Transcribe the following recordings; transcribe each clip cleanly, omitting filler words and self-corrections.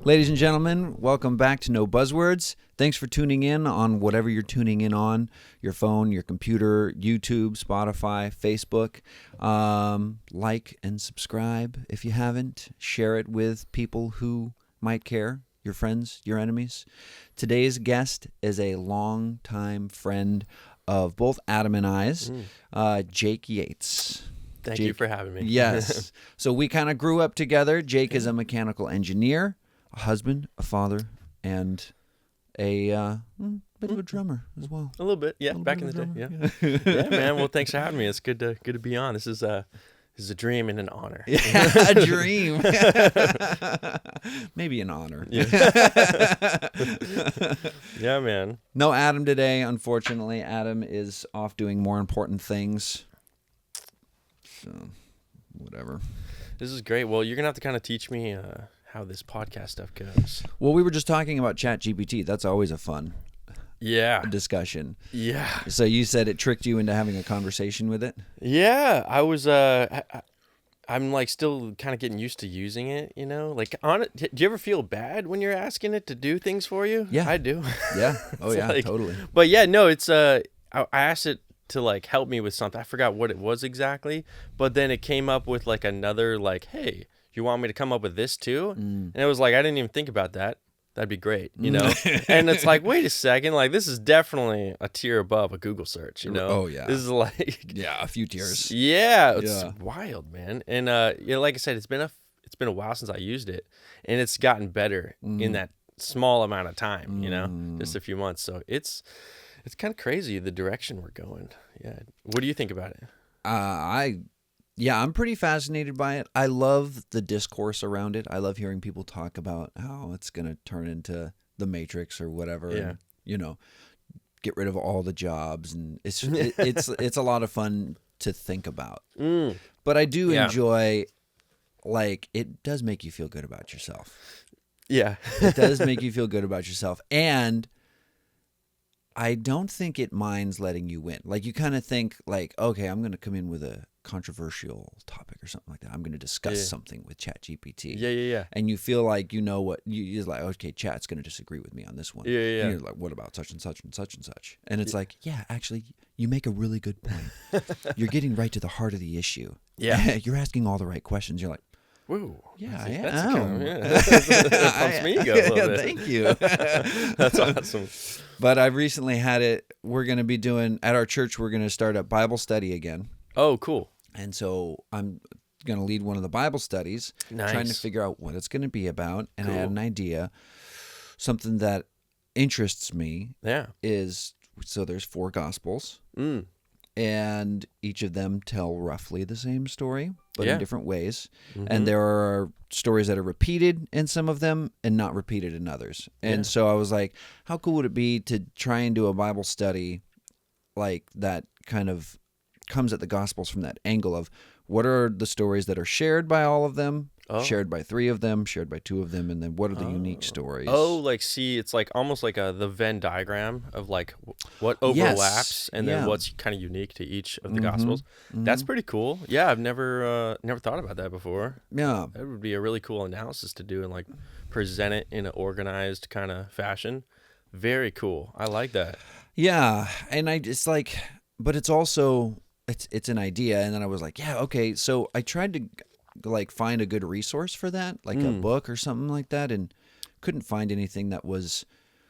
Ladies and gentlemen, welcome back to No Buzzwords. Thanks for tuning in on whatever you're tuning in on, your phone, your computer, YouTube, Spotify, Facebook. Like and subscribe if you haven't. Share it with people who might care, your friends, your enemies. Today's guest is a longtime friend of both Adam and I's, Jake Yates. Thank you for having me. Yes. So we kind of grew up together. Jake is a mechanical engineer, a husband, a father, and a bit of a drummer as well. A little bit, yeah. Back in the day, yeah. Yeah, man. Well, thanks for having me. It's good to be on. This is a dream and an honor. Yeah, a dream. Maybe an honor. Yeah. Yeah, man. No Adam today, unfortunately. Adam is off doing more important things. So, whatever. This is great. Well, you're going to have to kind of teach me how this podcast stuff goes. Well, we were just talking about ChatGPT. That's always a fun discussion. Yeah. So you said it tricked you into having a conversation with it? Yeah. I was... I'm like still kind of getting used to using it, you know? Like, do you ever feel bad when you're asking it to do things for you? Yeah. I do. Yeah. Oh, yeah, like, totally. But yeah, no, it's... I asked it to like help me with something. I forgot what it was exactly, but then it came up with like another like, hey, you want me to come up with this too? And it was like, I didn't even think about that. That'd be great, you know? And it's like, wait a second, like this is definitely a tier above a Google search, you know? Oh, yeah. This is like... Yeah, a few tiers. Yeah, it's wild, man. And like I said, it's been a while since I used it, and it's gotten better in that small amount of time, you know? Just a few months. So it's kind of crazy the direction we're going. Yeah. What do you think about it? I'm pretty fascinated by it. I love the discourse around it. I love hearing people talk about how it's going to turn into the Matrix or whatever. Yeah. And, you know, get rid of all the jobs, and it's a lot of fun to think about. But I do enjoy, like, it does make you feel good about yourself. Yeah. It does make you feel good about yourself, and I don't think it minds letting you win. Like, you kind of think, like, okay, I'm going to come in with a controversial topic or something like that. I'm going to discuss something with ChatGPT. Yeah. And you feel like you know what, you're like, okay, Chat's going to disagree with me on this one. Yeah. And you're like, what about such and such and such and such? And it's like, yeah, actually, you make a really good point. You're getting right to the heart of the issue. Yeah. You're asking all the right questions. You're like, woo. yeah, I That's am. That pumps me ego a little bit. Thank you. That's awesome. But I've recently had it. We're going to be doing, at our church, we're going to start a Bible study again. Oh, cool. And so I'm going to lead one of the Bible studies, trying to figure out what it's going to be about. And I had an idea. Something that interests me is, so there's 4 Gospels. And each of them tell roughly the same story, but in different ways. And there are stories that are repeated in some of them and not repeated in others. And so I was like, how cool would it be to try and do a Bible study like that kind of comes at the Gospels from that angle of what are the stories that are shared by all of them, shared by 3 of them, shared by 2 of them, and then what are the unique stories? Oh, like, see, it's like almost like the Venn diagram of like what overlaps and then what's kind of unique to each of the Gospels. That's pretty cool. Yeah, I've never thought about that before. Yeah. That would be a really cool analysis to do and like present it in an organized kind of fashion. Very cool. I like that. Yeah, and it's like, but it's also... It's an idea, and then I was like, yeah, okay. So I tried to like find a good resource for that, like a book or something like that, and couldn't find anything that was,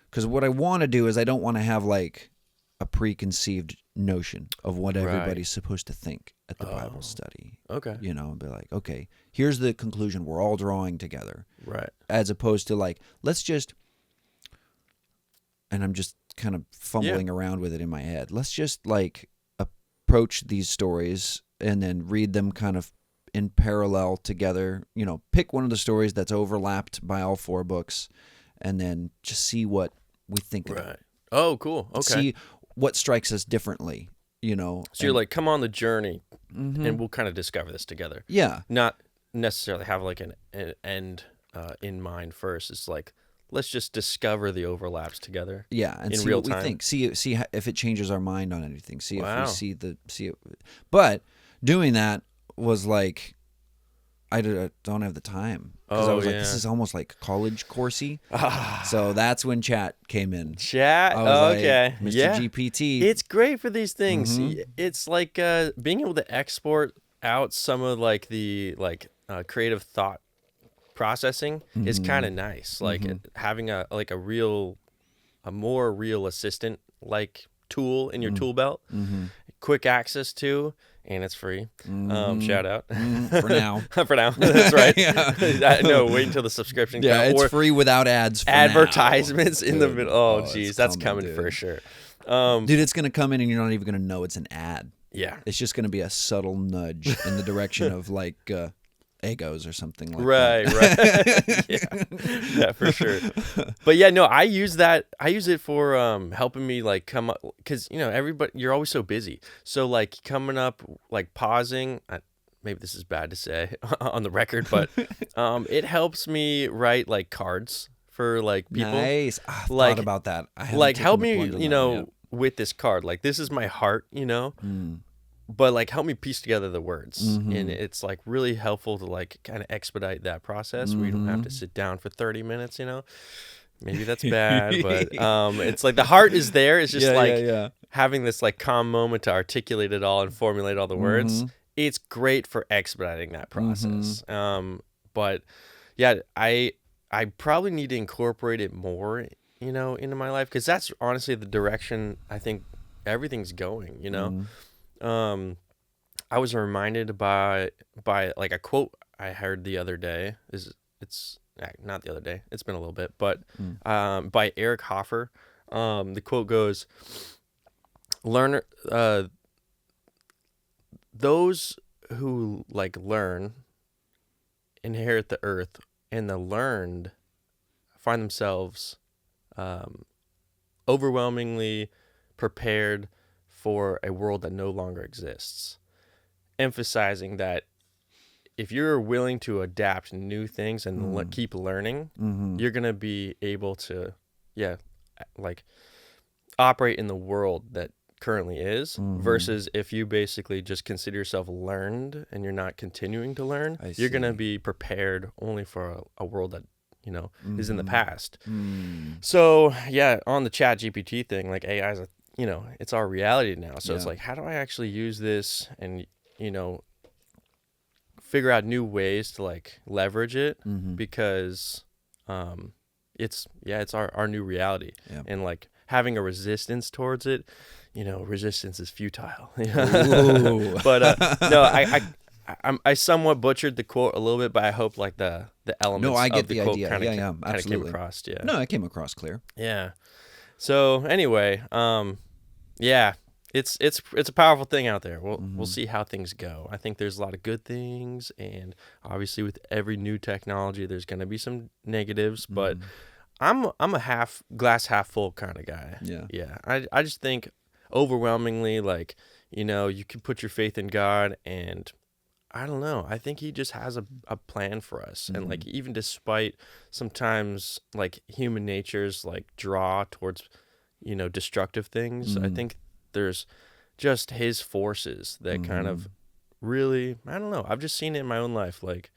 because what I want to do is I don't want to have like a preconceived notion of what everybody's supposed to think at the Bible study. Okay. You know, and be like, okay, here's the conclusion we're all drawing together. Right. As opposed to like, let's just, and I'm just kind of fumbling around with it in my head. Let's just like approach these stories and then read them kind of in parallel together. You know, pick one of the stories that's overlapped by all 4 books and then just see what we think of it. Oh, cool. Okay. See what strikes us differently, you know. So you're like, come on the journey and we'll kind of discover this together. Yeah. Not necessarily have like an end in mind first. It's like, let's just discover the overlaps together. Yeah, and in see real what time. we think. See if it changes our mind on anything. See Wow. if we see it. But doing that was like, I don't have the time. Because I was like, this is almost like college coursey. So that's when chat came in. Chat? Okay. Like, Mr. GPT. It's great for these things. It's like being able to export out some of like the creative thought processing is kind of nice. Like having a more real assistant like tool in your tool belt, quick access to, and it's free. Shout out for now. For now, that's right. No, wait until the subscription. Yeah, it's free without ads. For advertisements now. in the middle. Oh, geez, that's coming for sure. Dude, it's gonna come in, and you're not even gonna know it's an ad. Yeah, it's just gonna be a subtle nudge in the direction of like Egos or something like that. Right. Yeah, for sure. But yeah, no, I use it for helping me like come up, because everybody, you're always so busy. So like coming up, like pausing. Maybe this is bad to say on the record, but it helps me write like cards for like people. Nice. I thought about that. Like help me, with this card. Like this is my heart, but like help me piece together the words, and it's like really helpful to like kind of expedite that process where you don't have to sit down for 30 minutes. Maybe that's bad, but it's like the heart is there. It's just having this like calm moment to articulate it all and formulate all the words. It's great for expediting that process. But yeah, I probably need to incorporate it more, into my life, because that's honestly the direction I think everything's going. I was reminded by like a quote I heard the other day. It's not the other day. It's been a little bit, but by Eric Hoffer. The quote goes, those who like learn inherit the earth, and the learned find themselves overwhelmingly prepared for a world that no longer exists. Emphasizing that if you're willing to adapt new things and keep learning, you're going to be able to, like operate in the world that currently is, versus if you basically just consider yourself learned and you're not continuing to learn, you're going to be prepared only for a world that, is in the past. So yeah, on the Chat GPT thing, like AI is it's our reality now. So it's like, how do I actually use this and, figure out new ways to like leverage it, because it's our new reality. And like having a resistance towards it, resistance is futile. But no, I somewhat butchered the quote a little bit, but I hope like the elements. No, I get of the the quote idea. Kind of came across. No, it came across clear. Yeah. So anyway, it's a powerful thing out there. We'll see how things go. I think there's a lot of good things, and obviously with every new technology, there's going to be some negatives. But I'm a glass half full kind of guy. Yeah. I just think overwhelmingly, like you can put your faith in God, and I don't know. I think he just has a plan for us. And like, even despite sometimes like human nature's like draw towards, destructive things, I think there's just his forces that kind of really, I don't know. I've just seen it in my own life. Like,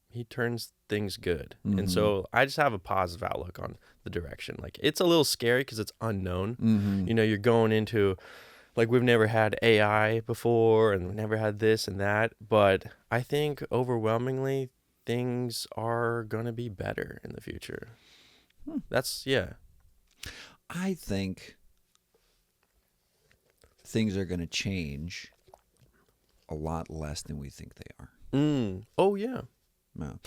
he turns things good. And so I just have a positive outlook on the direction. Like, it's a little scary because it's unknown. You're going into, like, we've never had AI before, and we've never had this and that. But I think overwhelmingly things are going to be better in the future. I think things are going to change a lot less than we think they are. Oh, yeah. No.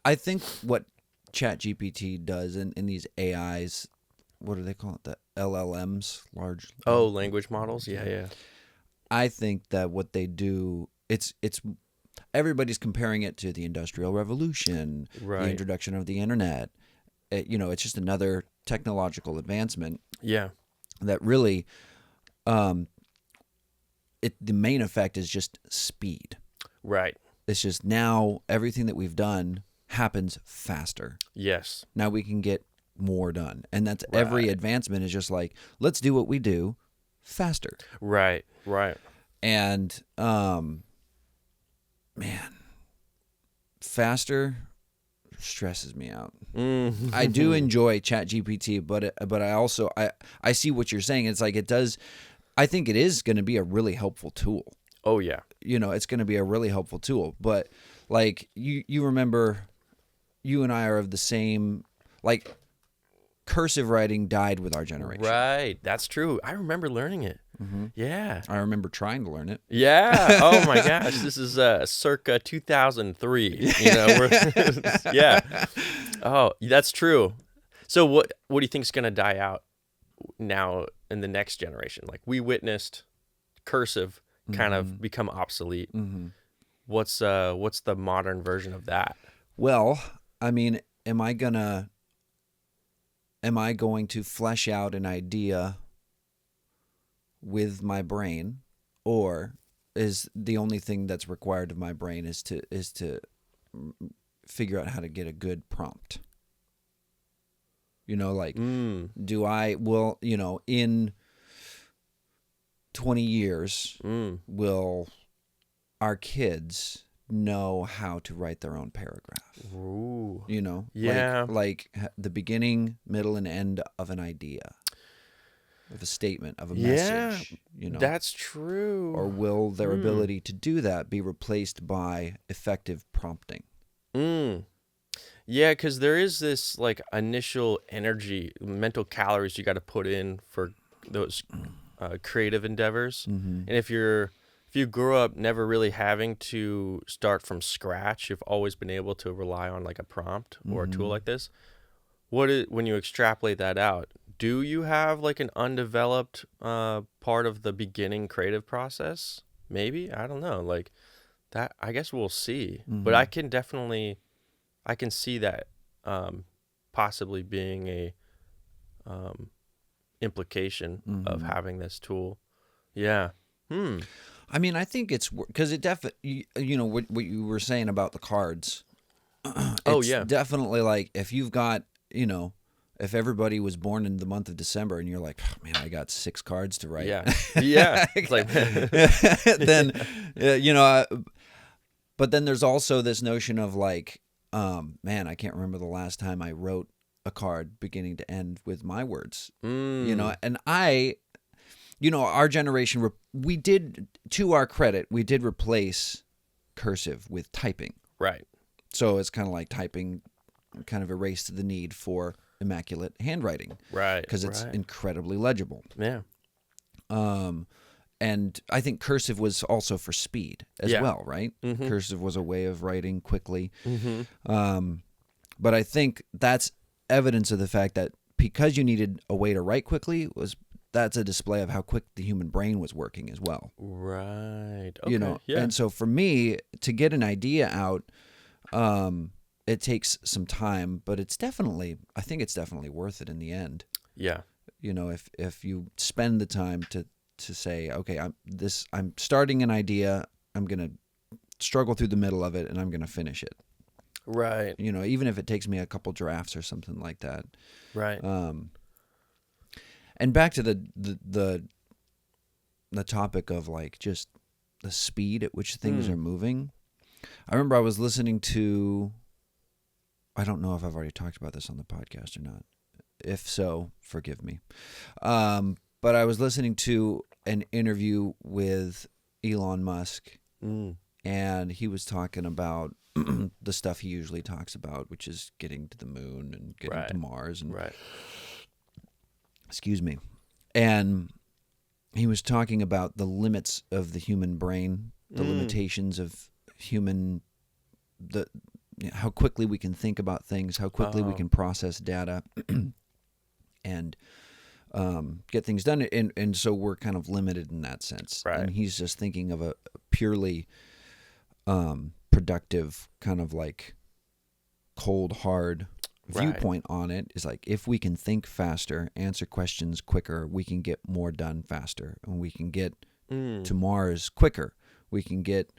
I think what ChatGPT does in these AIs, what do they call it? The LLMs, large. Language models. Yeah. I think that what they do, it's everybody's comparing it to the Industrial Revolution, the introduction of the internet. It's just another technological advancement. Yeah. That really, the main effect is just speed. Right. It's just now everything that we've done happens faster. Yes. Now we can get more done. And that's every advancement is just like, let's do what we do faster. Right. And, man, faster stresses me out. I do enjoy ChatGPT, but I also I see what you're saying. It's like it does. I think it is going to be a really helpful tool. Oh yeah, it's going to be a really helpful tool. But like you remember, you and I are of the same, like, cursive writing died with our generation. Right, that's true. I remember learning it. Yeah, I remember trying to learn it. Yeah. Oh my gosh, this is circa 2003. Yeah. Oh, that's true. So what do you think is going to die out now in the next generation? Like, we witnessed cursive kind of become obsolete. What's the modern version of that? Well, I mean, am I going to flesh out an idea with my brain, or is the only thing that's required of my brain is to figure out how to get a good prompt? Like, do I will, in 20 years, will our kids know how to write their own paragraph? Ooh. Yeah. Like the beginning, middle, and end of an idea, of a statement, of a message. That's true. Or will their ability to do that be replaced by effective prompting? Yeah, because there is this like initial energy, mental calories you got to put in for those creative endeavors. And if you grew up never really having to start from scratch, you've always been able to rely on like a prompt or a tool like this. When you extrapolate that out, do you have like an undeveloped part of the beginning creative process? Maybe, I don't know. Like that, I guess we'll see. But I can see that possibly being a implication of having this tool. Yeah. I mean, I think it's because it definitely, what you were saying about the cards. It's definitely like if you've got, if everybody was born in the month of December and you're like, oh, man, I got 6 cards to write. Yeah. Yeah. It's like, then, but then there's also this notion of like, man, I can't remember the last time I wrote a card beginning to end with my words, and our generation, we did, to our credit, we did replace cursive with typing. Right. So it's kind of like typing kind of erased the need for immaculate handwriting. Right. Because it's incredibly legible. Yeah. And I think cursive was also for speed as well, right? Cursive was a way of writing quickly. But I think that's evidence of the fact that because you needed a way to write quickly, that's a display of how quick the human brain was working as well. Right. Okay. And so for me to get an idea out, it takes some time, but I think it's definitely worth it in the end. Yeah. If you spend the time to say, okay, I'm starting an idea, I'm going to struggle through the middle of it, and I'm going to finish it. Right. Even if it takes me a couple drafts or something like that. Right. And back to the topic of like just the speed at which things are moving. I remember I was listening to, I don't know if I've already talked about this on the podcast or not. If so, forgive me. But I was listening to an interview with Elon Musk, and he was talking about the stuff he usually talks about, which is getting to the moon and getting to Mars. And, excuse me. And he was talking about the limits of the human brain, the limitations of how quickly we can think about things, how quickly we can process data, and get things done. And so we're kind of limited in that sense. Right. And he's just thinking of a purely productive kind of like cold, hard viewpoint on it. Is like, if we can think faster, answer questions quicker, we can get more done faster, and we can get to Mars quicker. We can get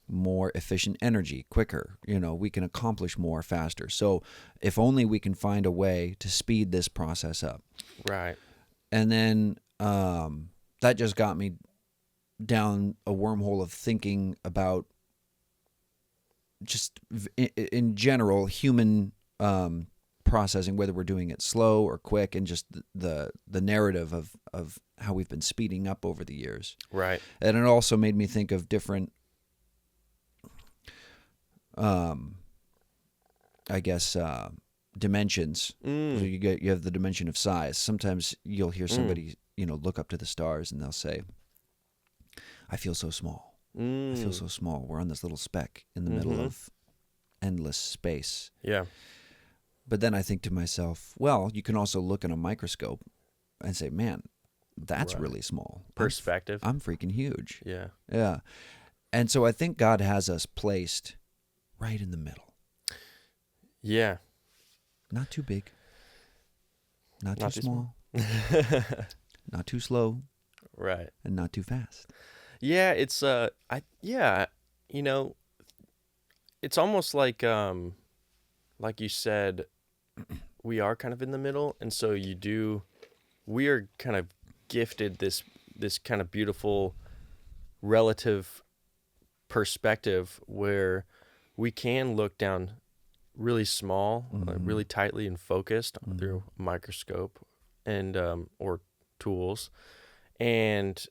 more efficient energy quicker. We can accomplish more faster. So if only we can find a way to speed this process up. Right. And then that just got me down a wormhole of thinking about just in general, human processing, whether we're doing it slow or quick, and just the narrative of how we've been speeding up over the years. Right. And it also made me think of different, I guess, dimensions. So you have the dimension of size. Sometimes you'll hear somebody, look up to the stars and they'll say, I feel so small. I feel so small. We're on this little speck in the middle of endless space. Yeah. But then I think to myself, well, you can also look in a microscope and say, man, that's really small. Perspective. I'm freaking huge. Yeah. Yeah. And so I think God has us placed right in the middle. Yeah. Not too big. Not too small. Not too slow. Right. And not too fast. Yeah, it's it's almost like you said, we are kind of in the middle, and so we are kind of gifted this kind of beautiful relative perspective where we can look down really small, really tightly and focused through a microscope and or tools, and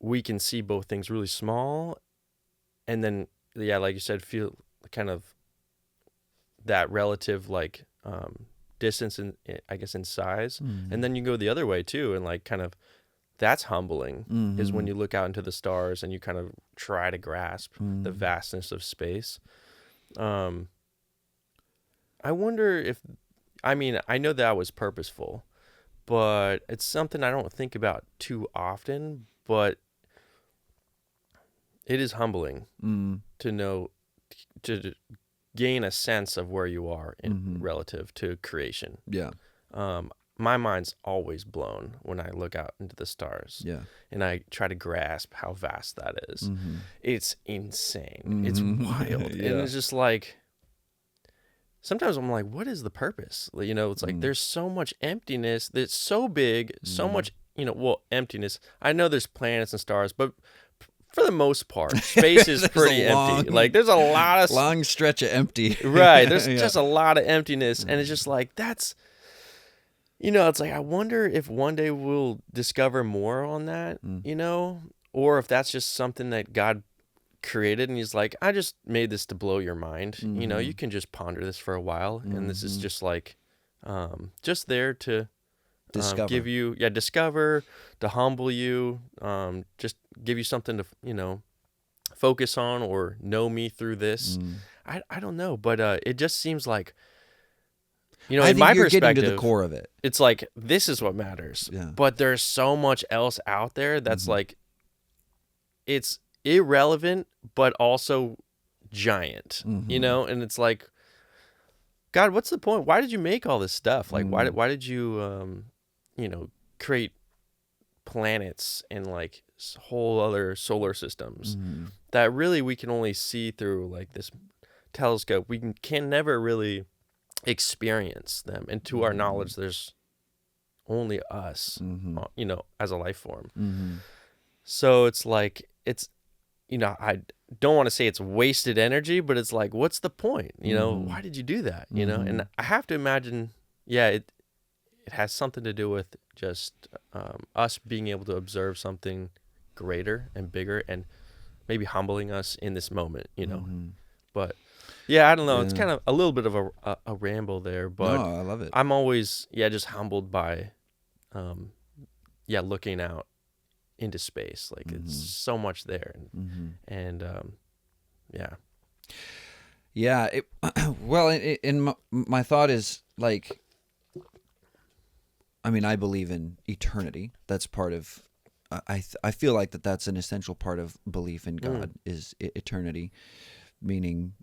we can see both things really small, and then like you said, feel kind of that relative distance in, I guess, in size, and then you go the other way too, and like kind of that's humbling is when you look out into the stars and you kind of try to grasp the vastness of space. I wonder I know that was purposeful, but it's something I don't think about too often, but it is humbling to know, to gain a sense of where you are in relative to creation. Yeah. My mind's always blown when I look out into the stars. Yeah. And I try to grasp how vast that is. It's insane. It's wild. Yeah. And it's just like, sometimes I'm like, what is the purpose? It's like there's so much emptiness that's so big, so much, emptiness. I know there's planets and stars, but for the most part, space is pretty empty. Like, there's a lot of long stretch of empty. Right. There's just a lot of emptiness. And it's just like, that's, it's like, I wonder if one day we'll discover more on that, or if that's just something that God created and he's like, I just made this to blow your mind. You can just ponder this for a while. And this is just like, just there to discover. Give you, discover, to humble you, just give you something to, focus on or know me through this. I don't know, but it just seems like, I in think my you're perspective, getting to the core of it. It's like, this is what matters. Yeah. But there's so much else out there that's like, it's irrelevant, but also giant, and it's like, God, what's the point? Why did you make all this stuff? Like, why did you, create planets and like whole other solar systems that really we can only see through like this telescope? We can never really experience them, and to our knowledge, there's only us, as a life form. So it's like, it's, I don't want to say it's wasted energy, but it's like, what's the point? Why did you do that? And I have to imagine, it has something to do with just us being able to observe something greater and bigger and maybe humbling us in this moment, But I don't know. Yeah. It's kind of a little bit of a ramble there, but no, I love it. I'm always, just humbled by, looking out into space. Like, it's so much there. And yeah. Well, in my thought is like, I believe in eternity. That's part of, I feel like that's an essential part of belief in God is eternity, meaning,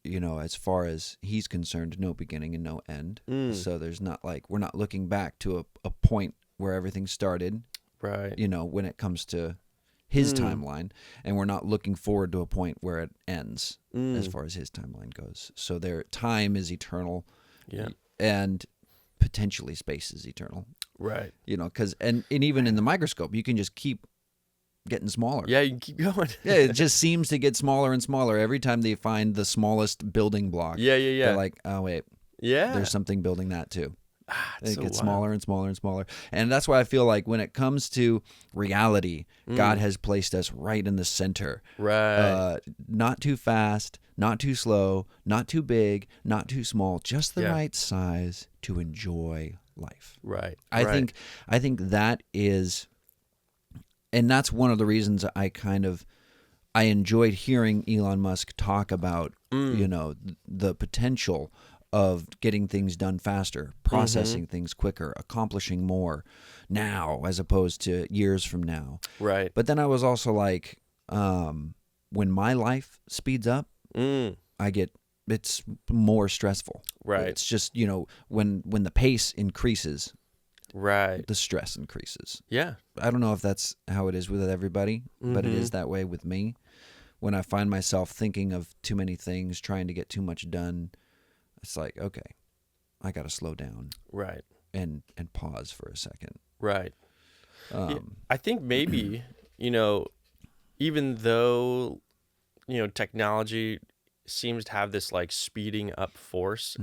as far as he's concerned, no beginning and no end. So there's not like, we're not looking back to a point where everything started, right? When it comes to his timeline, and we're not looking forward to a point where it ends as far as his timeline goes. So time is eternal, and potentially space is eternal, right? Because and even in the microscope, you can just keep getting smaller. Yeah, you can keep going. Yeah, it just seems to get smaller and smaller every time they find the smallest building block. Yeah. They're like, oh wait, there's something building that too. It gets smaller and smaller and smaller. And that's why I feel like when it comes to reality, God has placed us right in the center. Right. Not too fast, not too slow, not too big, not too small, just the right size to enjoy life. Right. I think that is, and that's one of the reasons I enjoyed hearing Elon Musk talk about, the potential of getting things done faster, processing things quicker, accomplishing more now as opposed to years from now. Right. But then I was also like, when my life speeds up, it's more stressful. Right. It's just, when the pace increases, right, the stress increases. Yeah. I don't know if that's how it is with everybody, but it is that way with me. When I find myself thinking of too many things, trying to get too much done, it's like, okay, I got to slow down. Right. And pause for a second. Right. I think maybe, even though, technology seems to have this like speeding up force,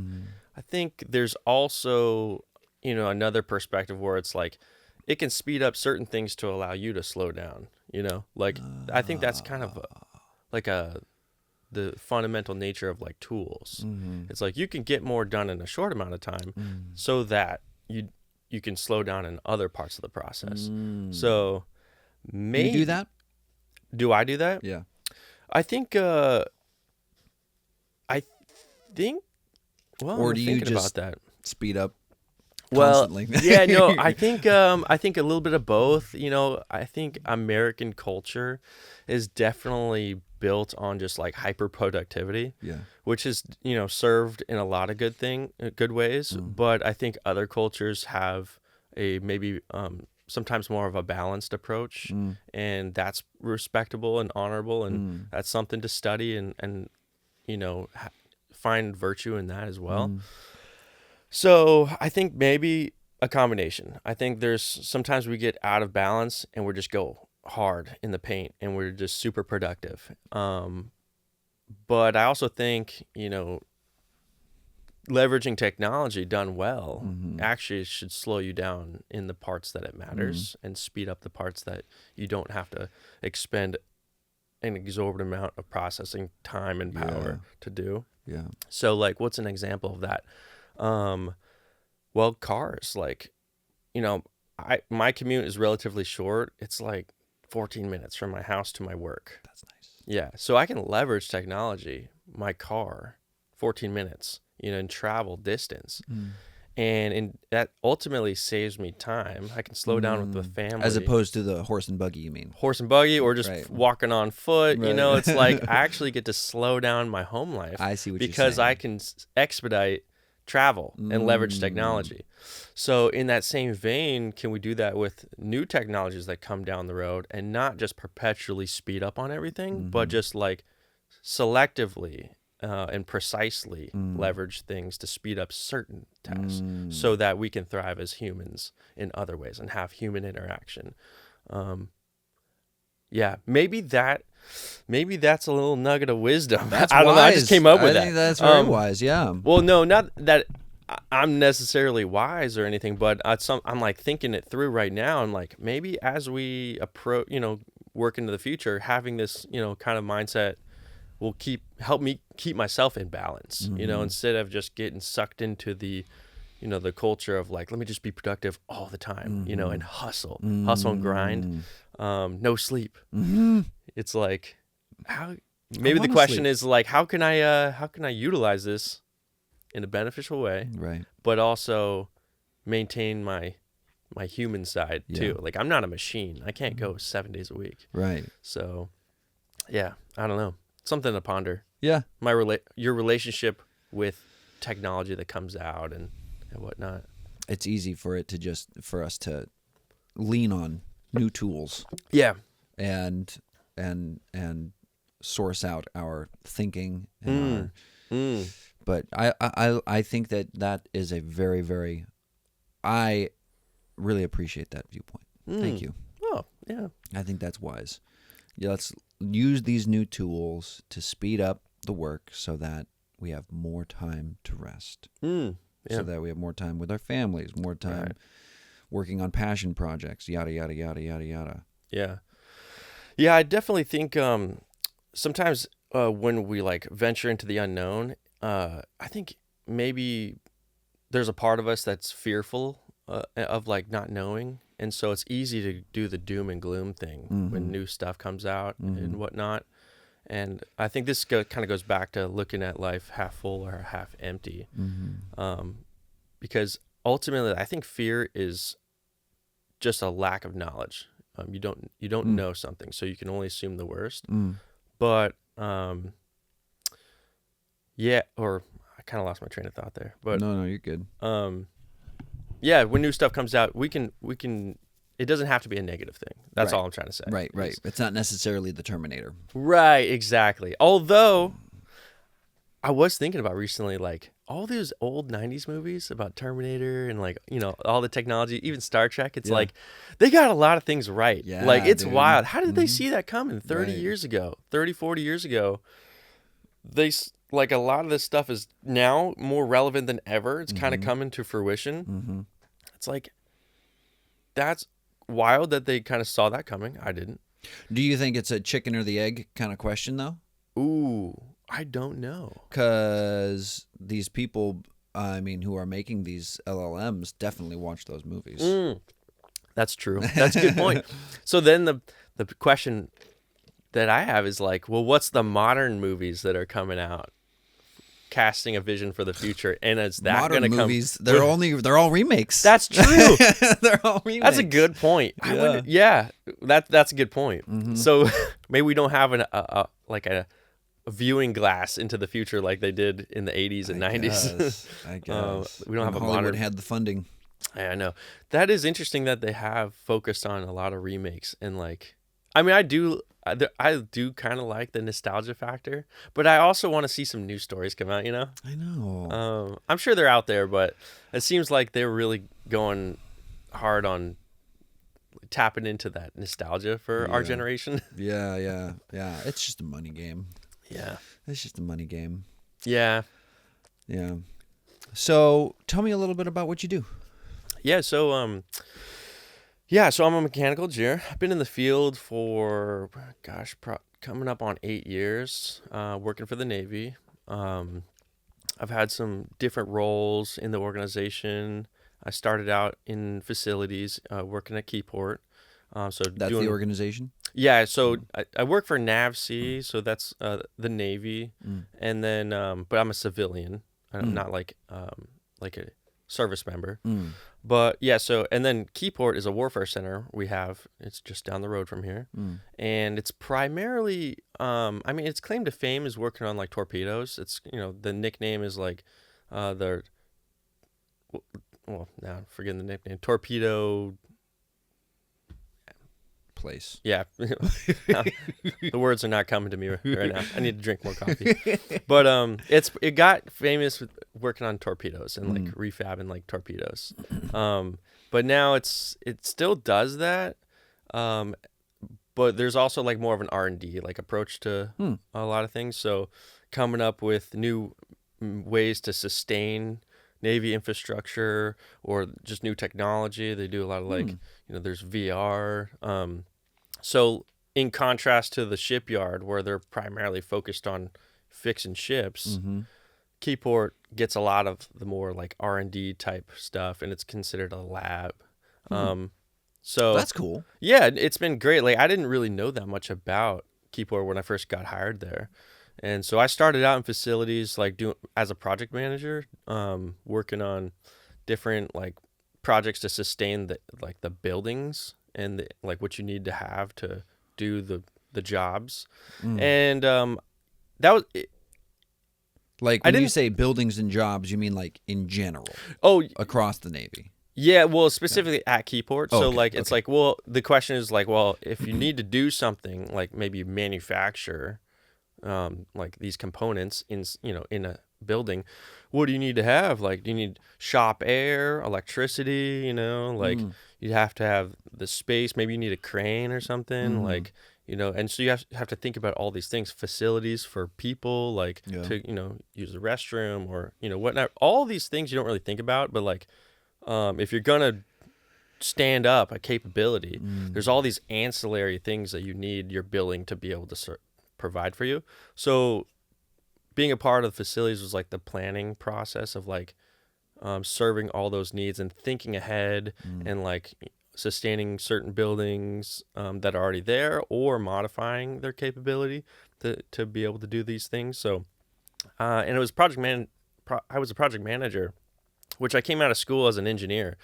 I think there's also, another perspective where it's like, it can speed up certain things to allow you to slow down, like, I think that's kind of the fundamental nature of like tools. It's like you can get more done in a short amount of time so that you can slow down in other parts of the process. So maybe you do that? Do I do that? Yeah. I think well, or do you just about that. Speed up constantly? Well, yeah, no, I think a little bit of both. I think American culture is definitely built on just like hyper productivity, which is served in a lot of good ways. But I think other cultures have a maybe sometimes more of a balanced approach, and that's respectable and honorable, and that's something to study and find virtue in that as well. So I think maybe a combination. I think there's sometimes we get out of balance and we just go hard in the paint and we're just super productive. But I also think, leveraging technology done well actually should slow you down in the parts that it matters and speed up the parts that you don't have to expend an exorbitant amount of processing time and power to do. Yeah. So like, what's an example of that? Well, cars, like, my commute is relatively short. It's like 14 minutes from my house to my work. That's nice. Yeah. So I can leverage technology, my car, 14 minutes, and travel distance. And that ultimately saves me time. I can slow down with the family. As opposed to the horse and buggy, you mean? Horse and buggy or just walking on foot. Right. It's like I actually get to slow down my home life. I see what you're saying. Because I can expedite travel and leverage technology. So in that same vein, can we do that with new technologies that come down the road and not just perpetually speed up on everything, but just like selectively and precisely leverage things to speed up certain tasks so that we can thrive as humans in other ways and have human interaction. Maybe that's a little nugget of wisdom. That's I don't know. I just came up with that. I think that's very wise. Yeah. Well, no, not that I'm necessarily wise or anything, but I'm like thinking it through right now. I'm like, maybe as we approach, work into the future, having this, kind of mindset will help me keep myself in balance, instead of just getting sucked into the, the culture of like, let me just be productive all the time, and hustle and grind, no sleep. It's like, maybe the question is like, how can I utilize this in a beneficial way, right? But also maintain my human side too. Like I'm not a machine. I can't go 7 days a week. Right. So I don't know. Something to ponder. Yeah. Your relationship with technology that comes out and whatnot. It's easy for us to lean on new tools. Yeah. And source out our thinking and but I think that is a very, very, I really appreciate that viewpoint. Thank you. Oh, yeah. I think that's wise. Yeah, let's use these new tools to speed up the work so that we have more time to rest. Yeah. So that we have more time with our families, more time working on passion projects, yada, yada, yada, yada, yada. Yeah. Yeah, I definitely think sometimes when we like venture into the unknown, I think maybe there's a part of us that's fearful of like not knowing. And so it's easy to do the doom and gloom thing when new stuff comes out and whatnot. And I think this kind of goes back to looking at life half full or half empty. Because ultimately, I think fear is just a lack of knowledge. You don't know something, so you can only assume the worst. But yeah, or I kind of lost my train of thought there. But no, you're good. Yeah, when new stuff comes out, we can. It doesn't have to be a negative thing. That's all I'm trying to say. Right. It's not necessarily the Terminator. Right, exactly. Although I was thinking about recently, like all those old 90s movies about Terminator and like, all the technology, even Star Trek, it's like they got a lot of things right. Yeah, like it's dude. wild. How did they see that coming 30 years ago, 30, 40 years ago? Like a lot of this stuff is now more relevant than ever. It's kind of coming to fruition. It's like, that's wild that they kind of saw that coming. I didn't. Do you think it's a chicken or the egg kind of question, though? Ooh, I don't know. Because these people, who are making these LLMs definitely watch those movies. That's true. That's a good point. So then the question that I have is like, well, what's the modern movies that are coming out? Casting a vision for the future, and is that going to come? Movies, they're all remakes. That's true. They're all remakes. That's a good point. That's a good point. So maybe we don't have a viewing glass into the future like they did in the 80s and 90s. I guess we don't have a Hollywood modern. had the funding. I know. That is interesting that they have focused on a lot of remakes, and like, I do kind of like the nostalgia factor, but I also want to see some new stories come out, I know. I'm sure they're out there, but it seems like they're really going hard on tapping into that nostalgia for our generation. Yeah. It's just a money game. Yeah. It's just a money game. Yeah. Yeah. So tell me a little bit about what you do. Yeah. So, so I'm a mechanical engineer. I've been in the field for, coming up on 8 years, working for the Navy. I've had some different roles in the organization. I started out in facilities, working at Keyport. So that's the organization? Yeah. So I work for NAVC, so that's the Navy, and then but I'm a civilian. I'm not like a service member. But yeah, so, and then Keyport is a warfare center it's just down the road from here. And it's primarily, its claim to fame is working on like torpedoes. It's, the nickname is like, now I'm forgetting the nickname, torpedo place. Yeah. The words are not coming to me right now. I need to drink more coffee. But it got famous with working on torpedoes and like refabbing like torpedoes. But now it still does that. But there's also like more of an R&D like approach to a lot of things. So coming up with new ways to sustain Navy infrastructure or just new technology. They do a lot of like, there's VR. So in contrast to the shipyard where they're primarily focused on fixing ships, Keyport gets a lot of the more like R&D type stuff, and it's considered a lab. So that's cool. Yeah, it's been great. Like I didn't really know that much about Keyport when I first got hired there. And so I started out in facilities like doing as a project manager, working on different like projects to sustain the buildings and like what you need to have to do the jobs. And that was it. Like when you say buildings and jobs, you mean like in general? Oh, across the Navy. Yeah, well, specifically at Keyport. So like it's like, well, the question is like, well, if you need to do something like maybe manufacture like these components in a building, what do you need to have? Like, do you need shop air, electricity, like you have to have the space. Maybe you need a crane or something, like, and so you have to think about all these things, facilities for people, like to, use the restroom or, whatnot. All these things you don't really think about, but like, if you're going to stand up a capability, there's all these ancillary things that you need your building to be able to provide for you. So being a part of the facilities was like the planning process of like, serving all those needs and thinking ahead and like sustaining certain buildings that are already there or modifying their capability to be able to do these things. So, and it was I was a project manager, which I came out of school as an engineer.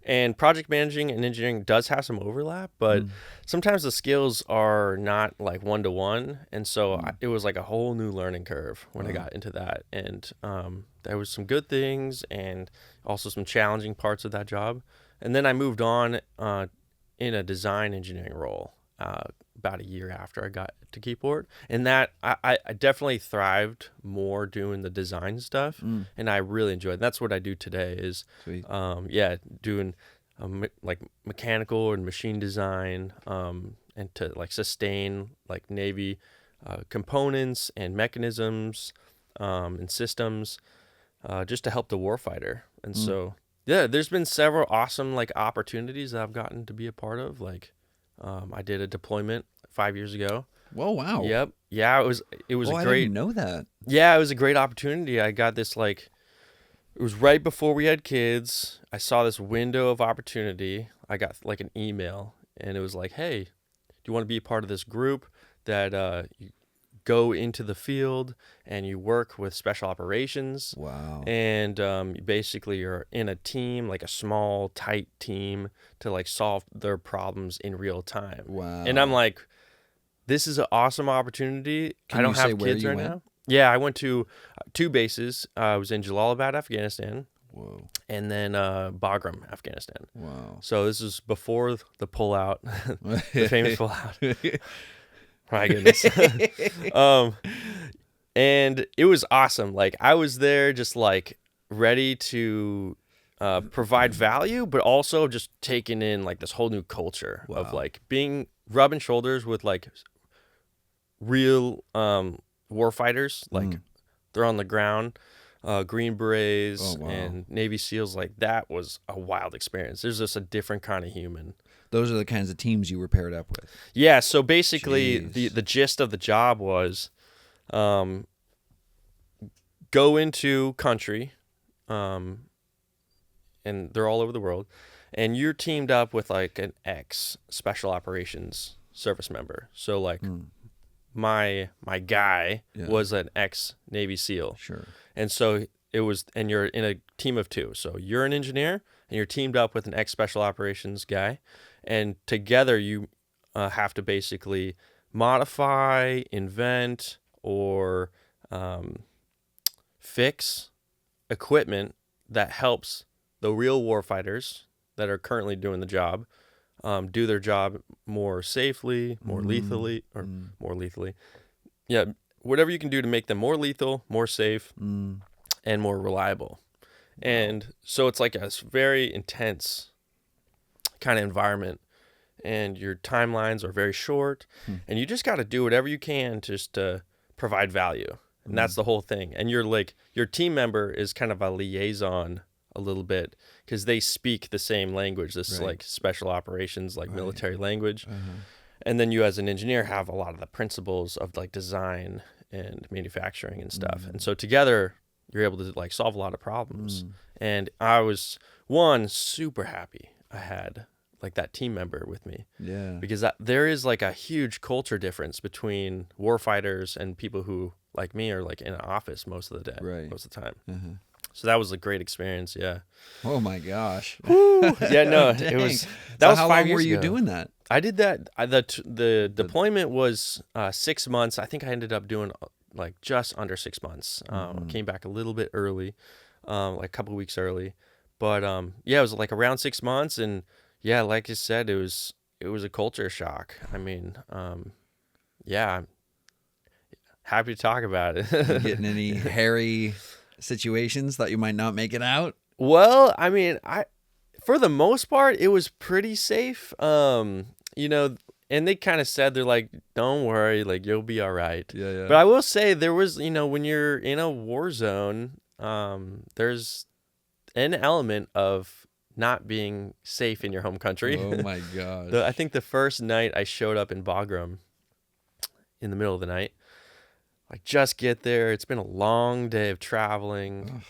And project managing and engineering does have some overlap, but sometimes the skills are not like one-to-one. And so it was like a whole new learning curve when I got into that. And there was some good things and also some challenging parts of that job. And then I moved on in a design engineering role about a year after I got to Keyport. And that I definitely thrived more doing the design stuff, and I really enjoyed it. That's what I do today is, doing like mechanical and machine design, and to like sustain like Navy components and mechanisms and systems, just to help the warfighter. And so, yeah, there's been several awesome like opportunities that I've gotten to be a part of. Like, I did a deployment 5 years ago. Whoa! Wow. Yep. Yeah, it was a I great. didn't know that. Yeah, it was a great opportunity. I got this like, it was right before we had kids. I saw this window of opportunity. I got like an email, and it was like, "Hey, do you want to be a part of this group that you go into the field and you work with special operations?" Wow. And basically you're in a team, like a small, tight team, to like solve their problems in real time. Wow. And I'm like, this is an awesome opportunity. I don't have kids right now. Yeah, I went to 2 bases. I was in Jalalabad, Afghanistan. Whoa. And then Bagram, Afghanistan. Wow. So this is before the pullout, the famous pullout. My goodness. And it was awesome. Like, I was there just like ready to provide value, but also just taking in like this whole new culture of like rubbing shoulders with like real warfighters. Like, they're on the ground, Green Berets and Navy SEALs. Like, that was a wild experience. There's just a different kind of human. Those are the kinds of teams you were paired up with. Yeah, so basically the gist of the job was go into country, and they're all over the world, and you're teamed up with like an ex-special operations service member. So like my guy was an ex-Navy SEAL. Sure. And so and you're in a team of 2. So you're an engineer, and you're teamed up with an ex-special operations guy. And together you have to basically modify, invent, or fix equipment that helps the real warfighters that are currently doing the job do their job more safely, more lethally. Yeah, whatever you can do to make them more lethal, more safe, and more reliable. And so it's like a very intense kind of environment, and your timelines are very short, and you just got to do whatever you can just to provide value. And that's the whole thing. And you're like, your team member is kind of a liaison a little bit, because they speak the same language, this like special operations, like military language. And then you as an engineer have a lot of the principles of like design and manufacturing and stuff. And so together you're able to like solve a lot of problems. And I was super happy I had like that team member with me. Yeah. Because there is like a huge culture difference between warfighters and people who like me are like in an office most of the day, most of the time. So that was a great experience. Yeah. Oh my gosh. Yeah, no, it was, that was 5 years ago. How long were you doing that? I did that. The deployment was 6 months. I think I ended up doing like just under 6 months. Came back a little bit early, like a couple of weeks early. But yeah, it was like around 6 months, and yeah, like you said, it was a culture shock. I mean, yeah, I'm happy to talk about it. You getting any hairy situations? Thought you might not make it out? Well, I mean, For the most part, it was pretty safe. You know, and they kind of said, they're like, don't worry, like, you'll be all right. Yeah. But I will say there was, you know, when you're in a war zone, there's an element of not being safe in your home country. Oh my gosh. I think the first night I showed up in Bagram in the middle of the night, like, just get there. It's been a long day of traveling.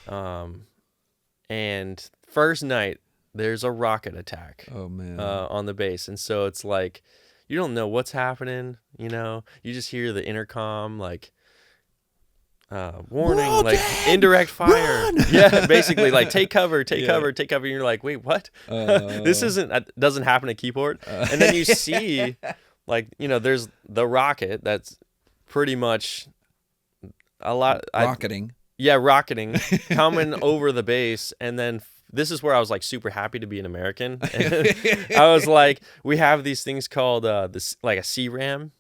And first night, there's a rocket attack. Oh man. On the base. And so it's like, you don't know what's happening, you know? You just hear the intercom, like, warning, Rocket! like, indirect fire. Run! Yeah, basically, like, take cover. And you're like, wait, what? This doesn't happen at Keyport. And then you see, like, you know, there's the rocket that's pretty much a lot. Rocketing. Rocketing, coming over the base. And then this is where I was, like, super happy to be an American. I was like, we have these things called like a CRAM,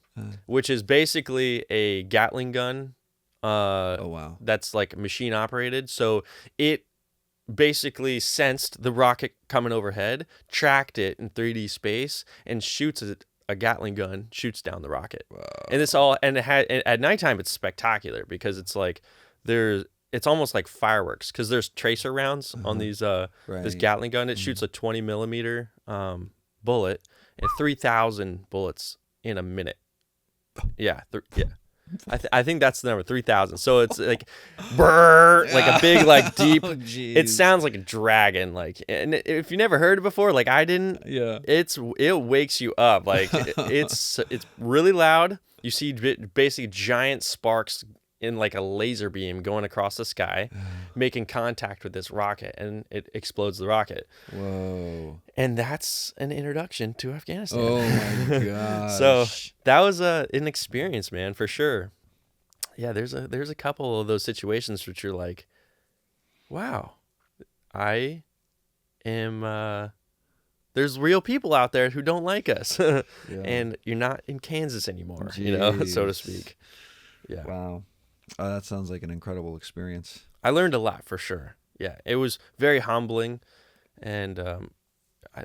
which is basically a Gatling gun. Oh wow. That's like machine operated. So it basically sensed the rocket coming overhead, tracked it in 3D space, and shoots it. A Gatling gun shoots down the rocket. Wow. And at nighttime it's spectacular because it's like it's almost like fireworks because there's tracer rounds on these this Gatling gun. It shoots a 20 millimeter bullet and 3,000 bullets in a minute. Yeah. I think that's the number, 3,000. So it's like, brrr, like a big, like, deep. Oh, it sounds like a dragon, like. And if you never heard it before, like I didn't. Yeah. It wakes you up, like it's really loud. You see basically giant sparks in like a laser beam going across the sky, making contact with this rocket, and it explodes the rocket. Whoa. And that's an introduction to Afghanistan. Oh my gosh. So that was an experience, man, for sure. Yeah, there's a couple of those situations which you're like, wow, I am there's real people out there who don't like us. Yeah. And you're not in Kansas anymore, you know, so to speak. Yeah. Wow. That sounds like an incredible experience. I learned a lot for sure. Yeah, it was very humbling, and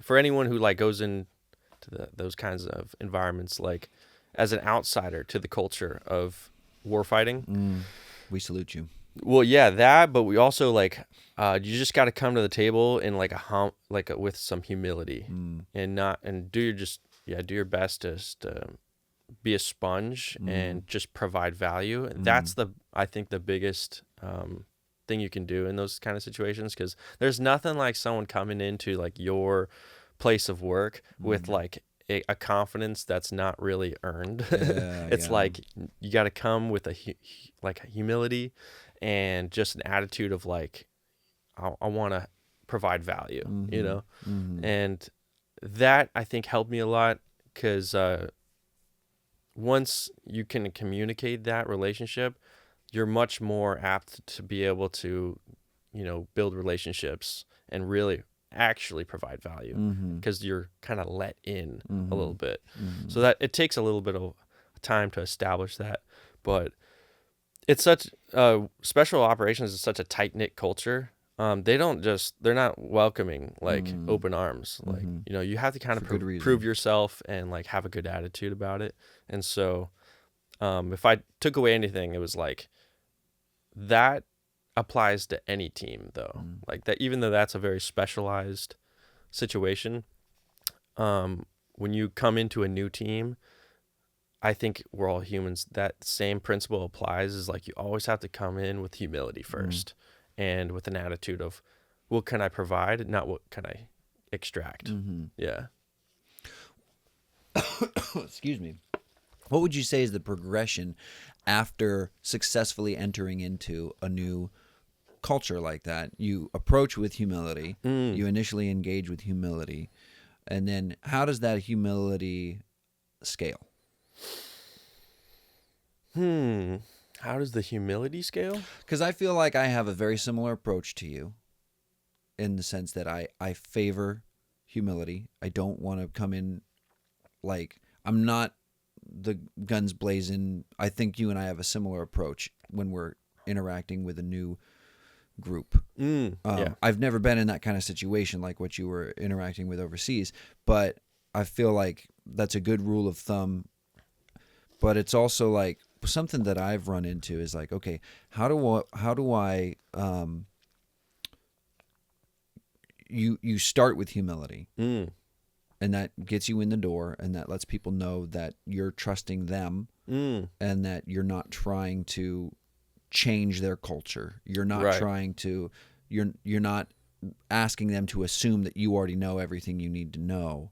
for anyone who like goes into those kinds of environments, like as an outsider to the culture of warfighting, we salute you. Well, yeah, that, but we also like you just got to come to the table in like with some humility, and do your best to be a sponge and just provide value. And that's I think the biggest thing you can do in those kind of situations, because there's nothing like someone coming into like your place of work with like a confidence that's not really earned. It's like you got to come with a humility and just an attitude of like, I want to provide value, you know? And that I think helped me a lot, because once you can communicate that relationship, you're much more apt to be able to, you know, build relationships and really actually provide value, because you're kind of let in a little bit. So that it takes a little bit of time to establish that, but it's such special operations is such a tight-knit culture. They're not welcoming like open arms. Like, you know, you have to kind of prove yourself and like have a good attitude about it. And so if I took away anything, it was like that applies to any team though. Like that, even though that's a very specialized situation, when you come into a new team, I think we're all humans. That same principle applies, is like you always have to come in with humility first. And with an attitude of, what can I provide, not what can I extract. Yeah. Excuse me. What would you say is the progression after successfully entering into a new culture like that? You approach with humility. You initially engage with humility. And then how does that humility scale? How does the humility scale? Because I feel like I have a very similar approach to you, in the sense that I favor humility. I don't want to come in like, I'm not the guns blazing. I think you and I have a similar approach when we're interacting with a new group. Yeah. I've never been in that kind of situation like what you were interacting with overseas, but I feel like that's a good rule of thumb. But it's also like something that I've run into is like, okay, how do I you start with humility, and that gets you in the door, and that lets people know that you're trusting them, and that you're not trying to change their culture. You're not trying to. You're not asking them to assume that you already know everything you need to know.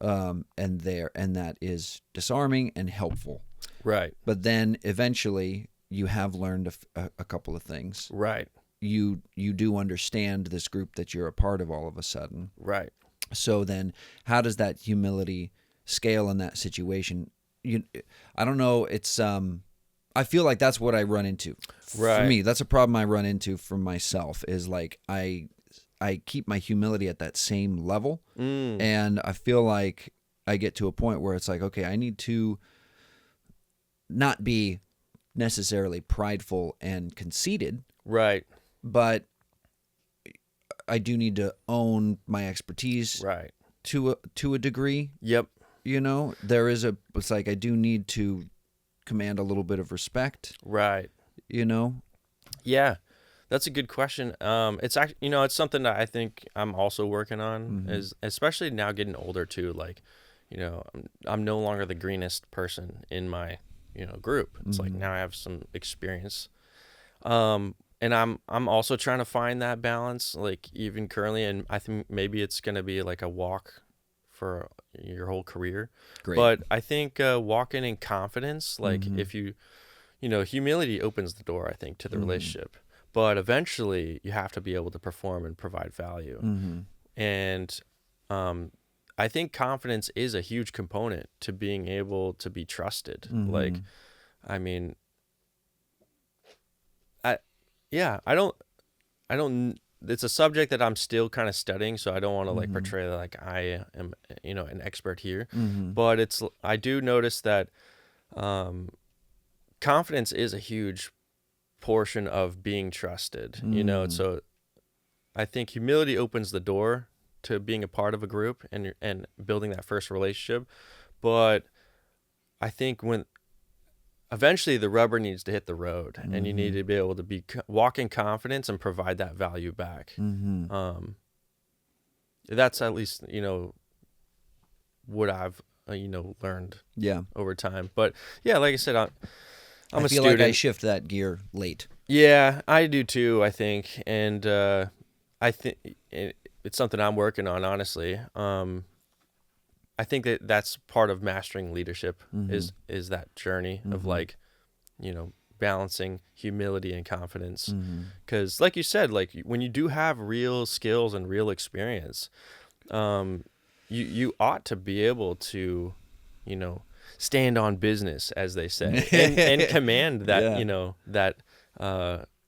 And that is disarming and helpful. Right. But then eventually you have learned a couple of things. Right. You do understand this group that you're a part of all of a sudden. Right. So then how does that humility scale in that situation? I don't know. It's I feel like that's what I run into. Right. For me, that's a problem I run into for myself is like I keep my humility at that same level, and I feel like I get to a point where it's like, okay, I need to not be necessarily prideful and conceited, right? But I do need to own my expertise, right? To a degree. Yep. It's like I do need to command a little bit of respect, right? Yeah. That's a good question. It's actually, it's something that I think I'm also working on, is especially now getting older too. Like, I'm no longer the greenest person in my, group. It's like now I have some experience, and I'm also trying to find that balance. Like even currently, and I think maybe it's gonna be like a walk for your whole career. Great. But I think walking in confidence, like if humility opens the door, I think, to the relationship. But eventually, you have to be able to perform and provide value. And I think confidence is a huge component to being able to be trusted. Like, I mean, I don't. It's a subject that I'm still kind of studying, so I don't want to like portray that like I am, an expert here. But I do notice that confidence is a huge portion of being trusted, so I think humility opens the door to being a part of a group and building that first relationship. But I think when eventually the rubber needs to hit the road, and you need to be able to walk in confidence and provide that value back. That's at least what I've learned over time. But yeah, like I said, I feel like I shift that gear late. Yeah, I do too, I think. And I think it's something I'm working on, honestly. I think that's part of mastering leadership is that journey of like, balancing humility and confidence. Because like you said, like when you do have real skills and real experience, you ought to be able to, stand on business, as they say, and command that, that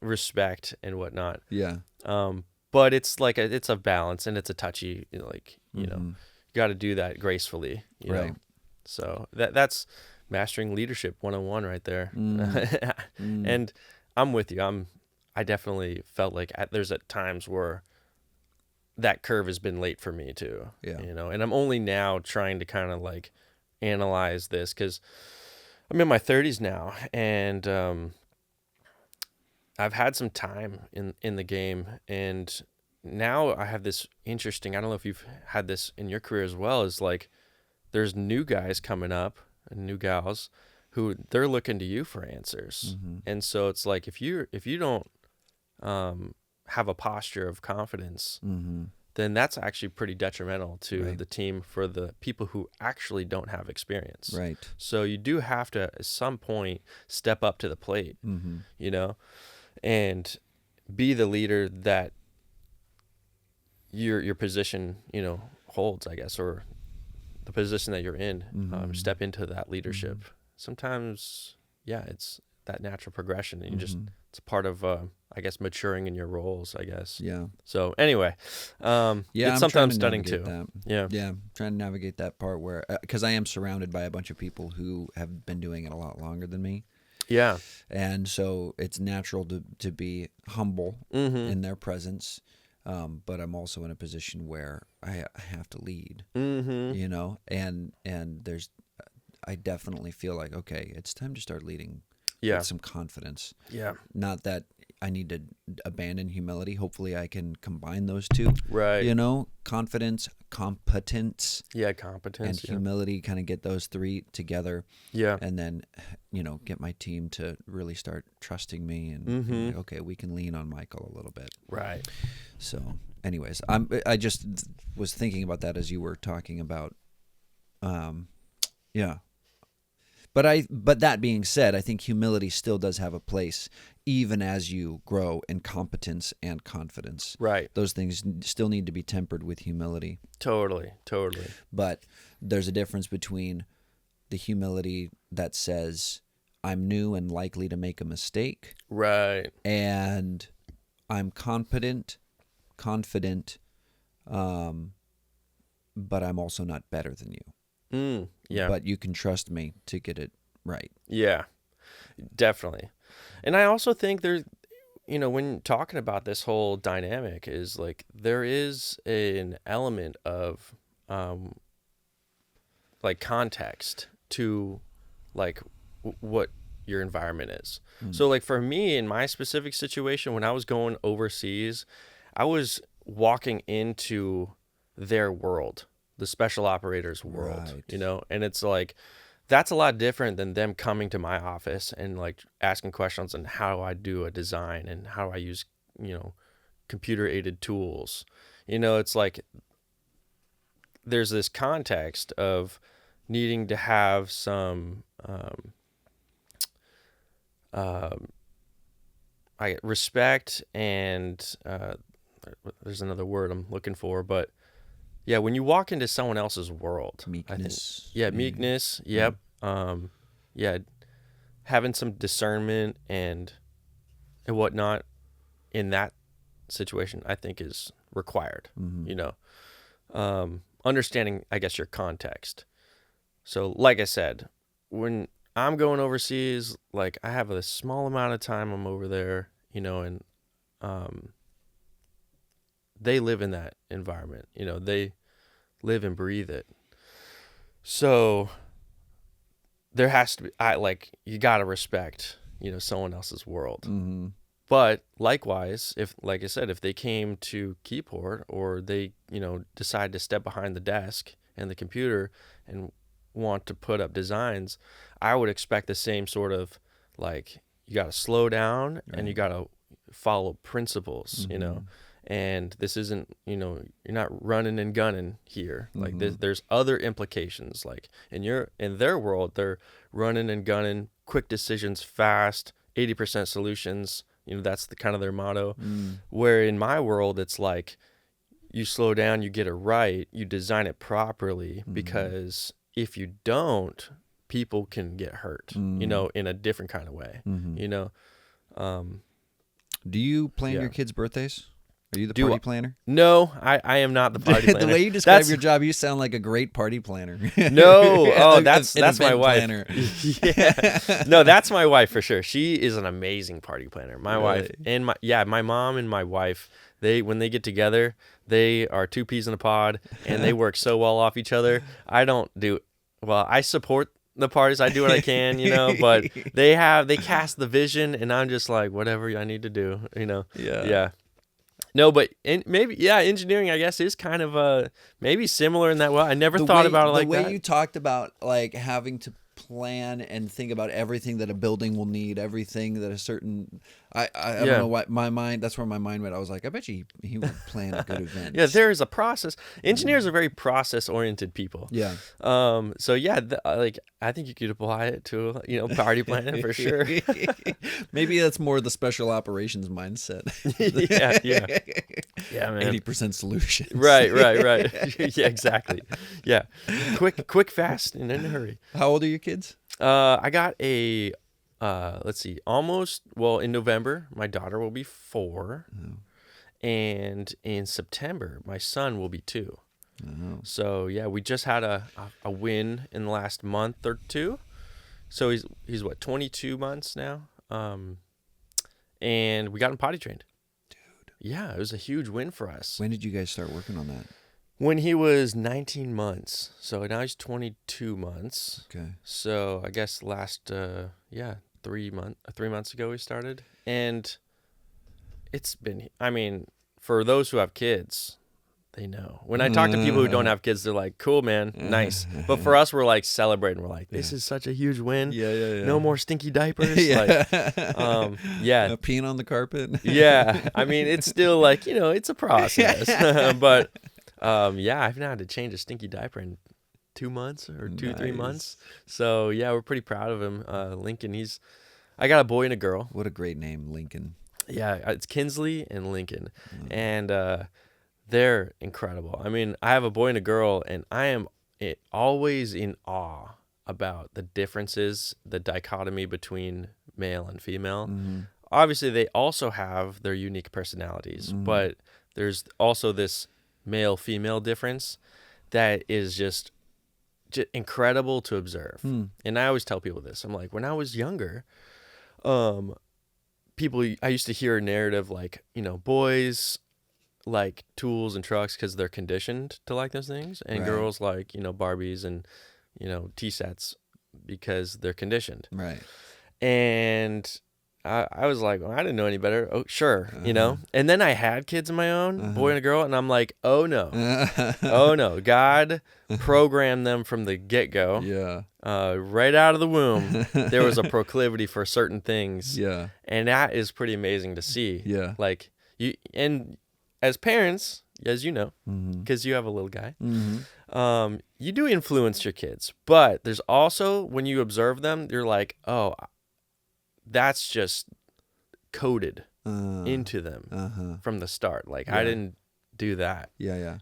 respect and whatnot. Yeah. But it's like it's a balance, and it's a touchy, you got to do that gracefully, right? So that's mastering leadership 101 right there. And I'm with you. I definitely felt like there's at times where that curve has been late for me too. Yeah. And I'm only now trying to kind of like analyze this, because I'm in my 30s now, and I've had some time in the game, and now I have this interesting, I don't know if you've had this in your career as well, is like there's new guys coming up and new gals who they're looking to you for answers. And so it's like if you don't have a posture of confidence, then that's actually pretty detrimental to the team, for the people who actually don't have experience. Right. So you do have to at some point step up to the plate, and be the leader that your position, holds, I guess, or the position that you're in. Step into that leadership. Sometimes, it's that natural progression, and it's a part of, I guess, maturing in your roles, I guess. Yeah. So anyway, it's something I'm studying too. That. Yeah. I'm trying to navigate that part where, because I am surrounded by a bunch of people who have been doing it a lot longer than me. Yeah. And so it's natural to be humble in their presence. But I'm also in a position where I have to lead, you know, and I definitely feel like, okay, it's time to start leading with some confidence. Yeah. Not that I need to abandon humility. Hopefully I can combine those two. Right. You know, confidence, competence. Yeah, competence. And humility, kind of get those three together. Yeah. And then, you know, get my team to really start trusting me and like, okay, we can lean on Michael a little bit. Right. So anyways, I just was thinking about that as you were talking about, yeah. But that being said, I think humility still does have a place, even as you grow in competence and confidence. Right. Those things still need to be tempered with humility. Totally. But there's a difference between the humility that says, I'm new and likely to make a mistake. Right. And I'm confident, but I'm also not better than you. Yeah. But you can trust me to get it right. Yeah, definitely. And I also think there's, you know, when talking about this whole dynamic is like, there is an element of, like context to like what your environment is. So like for me, in my specific situation, when I was going overseas, I was walking into their world, the special operators world, Right. you know, and it's like, that's a lot different than them coming to my office and like asking questions on how I do a design and how I use, you know, computer aided tools. You know, it's like there's this context of needing to have some respect and there's another word I'm looking for, but yeah, when you walk into someone else's world, Meekness. Meekness. Yep. Yeah, having some discernment and whatnot in that situation, I think is required. You know, understanding, I guess, your context. So, like I said, when I'm going overseas, like I have a small amount of time I'm over there, you know, and they live in that environment. You know, they live and breathe it. So there has to be, you got to respect, you know, someone else's world. But likewise, if, like I said, if they came to Keyport or they, you know, decide to step behind the desk and the computer and want to put up designs, I would expect the same sort of, like, you got to slow down and you got to follow principles, you know. And this isn't, you know, you're not running and gunning here. Like there's other implications. Like in their world, they're running and gunning, quick decisions, fast, 80% solutions. You know, that's the kind of their motto. Where in my world, it's like you slow down, you get it right, you design it properly, because if you don't, people can get hurt, you know, in a different kind of way, you know. Do you plan your kids' birthdays? Are you the party planner? No, I am not the party planner. The way you describe your job, you sound like a great party planner. No, that's my wife. Planner. Yeah, no, that's my wife for sure. She is an amazing party planner. My wife and my mom and my wife. When they get together, they are two peas in a pod, and they work so well off each other. I don't do well. I support the parties. I do what I can, you know, but they cast the vision, and I'm just like, whatever I need to do, you know. Yeah. No, but engineering, I guess, is kind of maybe similar in that way. I never thought about it like that. The way you talked about like having to plan and think about everything that a building will need, everything that a certain I don't know what my mind, that's where my mind went. I was like, I bet you he would plan a good event. Yeah, there is a process. Engineers are very process oriented people. Yeah. So yeah, like I think you could apply it to, you know, party planning for sure. Maybe that's more the special operations mindset. Yeah, man. 80% solutions. Right. Yeah, exactly. Yeah. Quick, fast, and in a hurry. How old are your kids? I got a let's see, in November, my daughter will be 4. And in September, my son will be 2. So yeah, we just had a win in the last month or two, So he's what, 22 months now, and we got him potty trained. Dude, yeah, it was a huge win for us. When did you guys start working on that? When he was 19 months. So now he's 22 months. Okay. So I guess last 3 months ago we started, and it's been, I mean, for those who have kids, they know. When I talk to people who don't have kids, they're like, cool, man, nice. But for us, we're like celebrating. We're like, this is such a huge win. Yeah. No more stinky diapers. Peeing on the carpet. Yeah. I mean, it's still like, it's a process. But I've now had to change a stinky diaper in 2 months or 3 months. So yeah, we're pretty proud of him. Lincoln, I got a boy and a girl. What a great name, Lincoln. Yeah, it's Kinsley and Lincoln. And they're incredible. I mean, I have a boy and a girl, and I am always in awe about the differences, the dichotomy between male and female. Mm-hmm. Obviously, they also have their unique personalities, but there's also this male-female difference that is just incredible to observe. And I always tell people this. I'm like, when I was younger, I used to hear a narrative like, boys like tools and trucks because they're conditioned to like those things, and girls like, Barbies and, tea sets because they're conditioned. Right. And I was like, well, I didn't know any better. Oh, sure. And then I had kids of my own, boy and a girl. And I'm like, oh no, oh no. God programmed them from the get-go. Yeah. Right out of the womb, there was a proclivity for certain things. Yeah. And that is pretty amazing to see. Yeah. Like and as parents, as you know, because you have a little guy, you do influence your kids. But there's also, when you observe them, you're like, oh, that's just coded into them from the start. Like, I didn't do that. Yeah.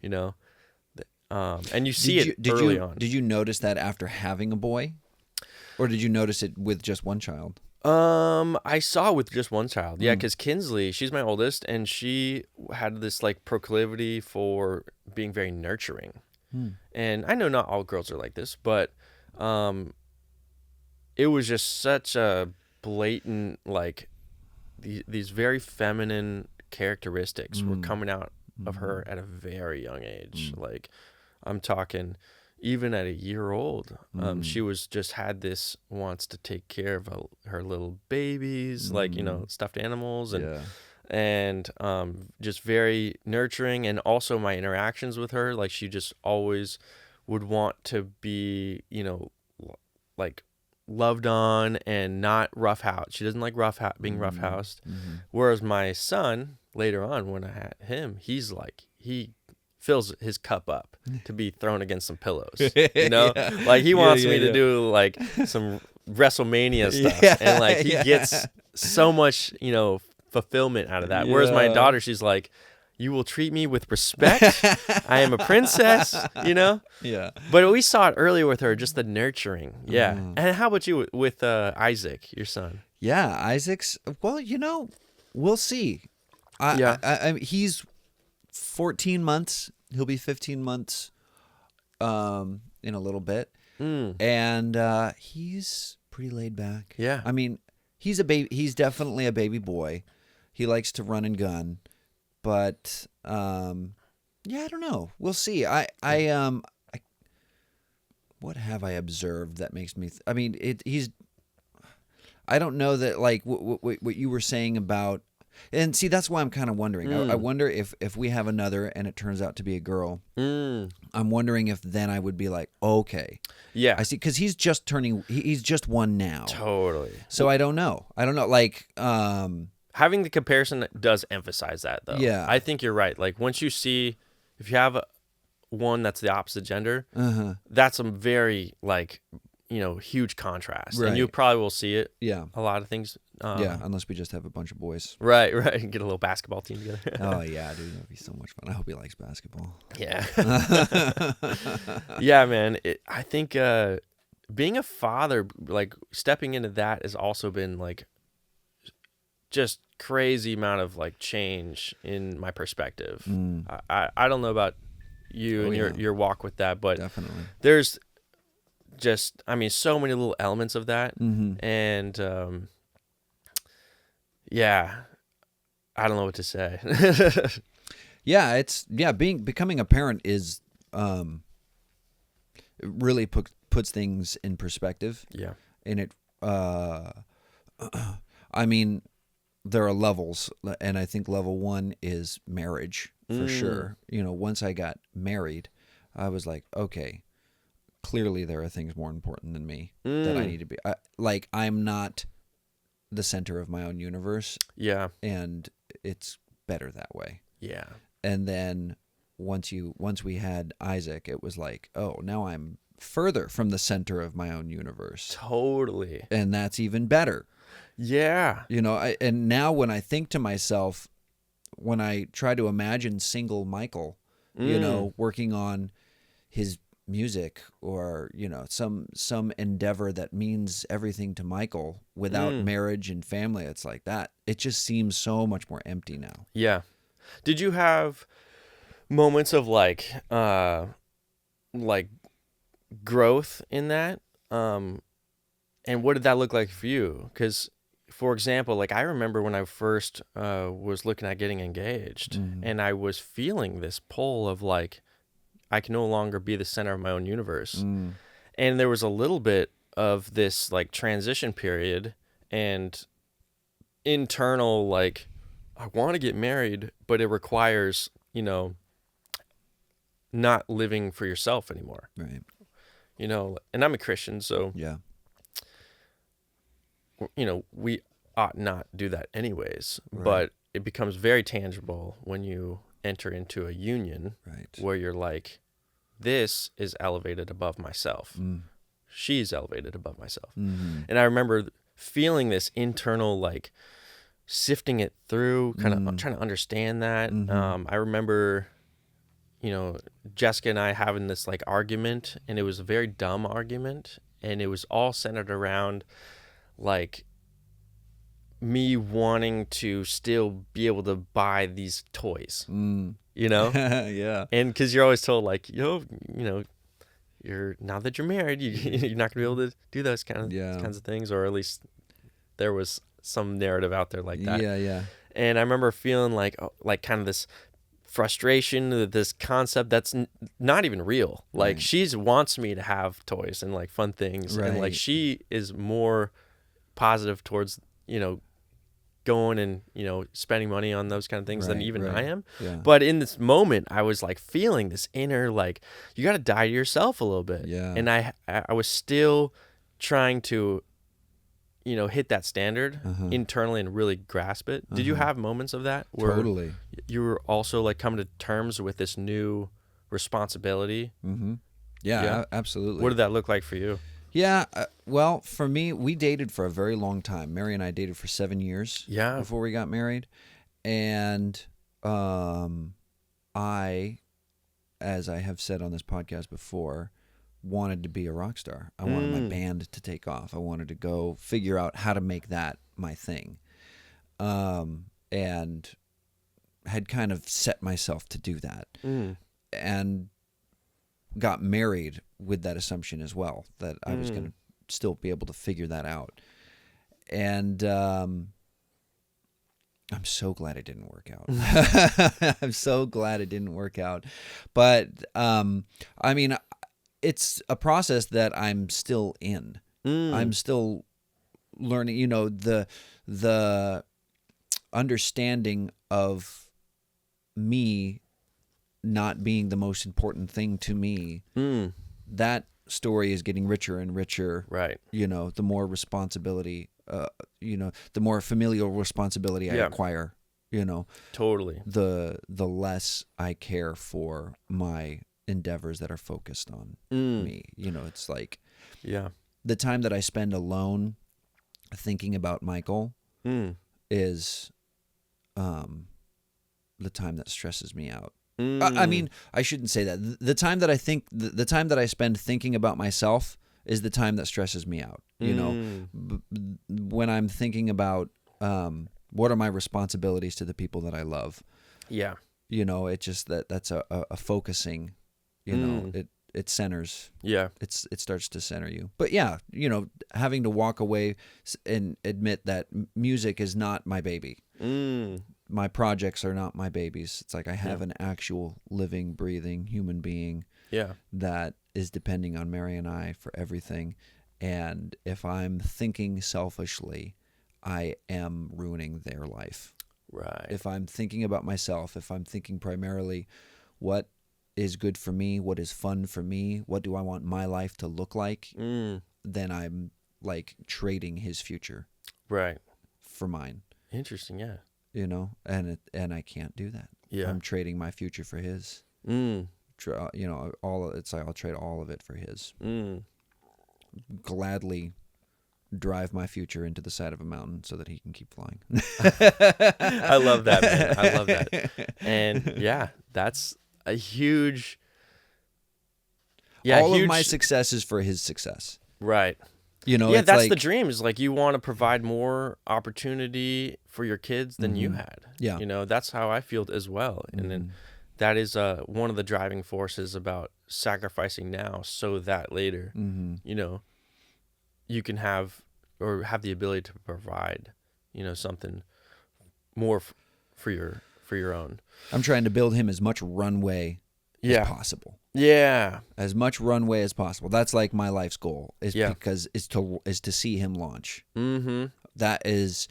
And you see it early on. Did you notice that after having a boy? Or did you notice it with just one child? I saw with just one child. Yeah, because Kinsley, she's my oldest, and she had this like proclivity for being very nurturing. And I know not all girls are like this, but it was just such a blatant, like these very feminine characteristics were coming out of her at a very young age. Like, I'm talking even at a year old, she was just had this wants to take care of her little babies, like, stuffed animals, and just very nurturing. And also my interactions with her, like, she just always would want to be, like loved on and not roughhoused. She doesn't like being roughhoused. Whereas my son, later on when I had him, he's like, he fills his cup up to be thrown against some pillows, like he wants me to do like some WrestleMania stuff, and like he gets so much, fulfillment out of that. Whereas my daughter, she's like, you will treat me with respect. I am a princess, Yeah. But we saw it earlier with her, just the nurturing. Yeah. And how about you with Isaac, your son? Yeah, Isaac's, well, we'll see. I he's 14 months. He'll be 15 months in a little bit. And he's pretty laid back. Yeah. I mean, he's a baby. He's definitely a baby boy. He likes to run and gun. But I don't know. We'll see. What have I observed that makes me I mean, I don't know that, like, what you were saying about. And see, that's why I'm kind of wondering. I wonder if we have another and it turns out to be a girl. I'm wondering if then I would be like, okay. Yeah. I see, because he's just he's just one now. Totally. So I don't know. Like, having the comparison does emphasize that, though. Yeah. I think you're right. Like, once you see, if you have one that's the opposite gender, that's a very, like, huge contrast. Right. And you probably will see it. Yeah. A lot of things. Unless we just have a bunch of boys. Right. Get a little basketball team together. Oh, yeah, dude. That'd be so much fun. I hope he likes basketball. Yeah. Yeah, man. I think being a father, like, stepping into that has also been, like, just crazy amount of, like, change in my perspective. I don't know about you and your walk with that, but definitely just, I mean, so many little elements of that. Mm-hmm. And yeah, I don't know what to say. Yeah, becoming a parent is it really puts things in perspective. Yeah. And it I mean, there are levels, and I think level 1 is marriage for sure. You know, once I got married, I was like, okay, clearly there are things more important than me that I need to be. I'm not the center of my own universe. Yeah. And it's better that way. Yeah. And then once we had Isaac, it was like, oh, now I'm further from the center of my own universe. Totally. And that's even better. Yeah. You know, and now when I think to myself, when I try to imagine single Michael, you know, working on his music or, you know, some endeavor that means everything to Michael without marriage and family, it's like that. It just seems so much more empty now. Yeah. Did you have moments of like growth in that? And what did that look like for you? Because, for example, like I remember when I first was looking at getting engaged, and I was feeling this pull of like, I can no longer be the center of my own universe. And there was a little bit of this like transition period and internal, like, I want to get married, but it requires, you know, not living for yourself anymore. Right. You know, and I'm a Christian, so, yeah, you know, we ought not do that anyways. Right. But it becomes very tangible when you enter into a union, right, where you're like, this is elevated above myself. She's elevated above myself. Mm-hmm. And I remember feeling this internal, like, sifting it through, kind of trying to understand that. I remember, you know, Jessica and I having this like argument, and it was a very dumb argument, and it was all centered around like me wanting to still be able to buy these toys, you know? Yeah. And because you're always told like, you know, now that you're married, you're not gonna be able to do those kinds of things, or at least there was some narrative out there like that. Yeah. And I remember feeling like kind of this frustration, this concept that's not even real. Like, right. She wants me to have toys and like fun things, right. and like she is more positive towards, you know, going and, you know, spending money on those kind of things than even I am. Yeah. But in this moment, I was like feeling this inner, like, you got to die to yourself a little bit. Yeah. And I was still trying to, you know, hit that standard internally and really grasp it. Did you have moments of that where totally you were also like coming to terms with this new responsibility? Yeah, absolutely. What did that look like for you? Yeah, well, for me, we dated for a very long time. Mary and I dated for 7 years before we got married. And I, as I have said on this podcast before, wanted to be a rock star. I wanted my band to take off. I wanted to go figure out how to make that my thing. And had kind of set myself to do that. And got married with that assumption as well, that I was going to still be able to figure that out. And I'm so glad it didn't work out. I'm so glad it didn't work out. But I mean, it's a process that I'm still in. I'm still learning, you know, the understanding of me not being the most important thing to me. That story is getting richer and richer. Right. You know, the more responsibility, you know, the more familial responsibility I acquire, you know. Totally. The less I care for my endeavors that are focused on me. You know, it's like the time that I spend alone thinking about Michael is the time that stresses me out. I mean, I shouldn't say that. The time that the time that I spend thinking about myself is the time that stresses me out. You know, when I'm thinking about what are my responsibilities to the people that I love. Yeah. You know, it's just that's a focusing. You know, it centers. Yeah. It starts to center you. But yeah, you know, having to walk away and admit that music is not my baby. My projects are not my babies. It's like I have an actual living, breathing human being that is depending on Mary and I for everything. And if I'm thinking selfishly, I am ruining their life. Right. If I'm thinking about myself, if I'm thinking primarily what is good for me, what is fun for me, what do I want my life to look like, then I'm like trading his future for mine. Interesting, yeah. You know, and I can't do that. Yeah. I'm trading my future for his. You know, it's like I'll trade all of it for his. Gladly drive my future into the side of a mountain so that he can keep flying. I love that, man. I love that. And yeah, that's a huge all of my success is for his success. Right. You know, yeah, it's that's like, the dream, is like you want to provide more opportunity for your kids than you had. Yeah. You know, that's how I feel as well. And then that is one of the driving forces about sacrificing now so that later, you know, you can have the ability to provide, you know, something more for your own. I'm trying to build him as much runway as possible. Yeah. As much runway as possible. That's like my life's goal because is to see him launch. That is,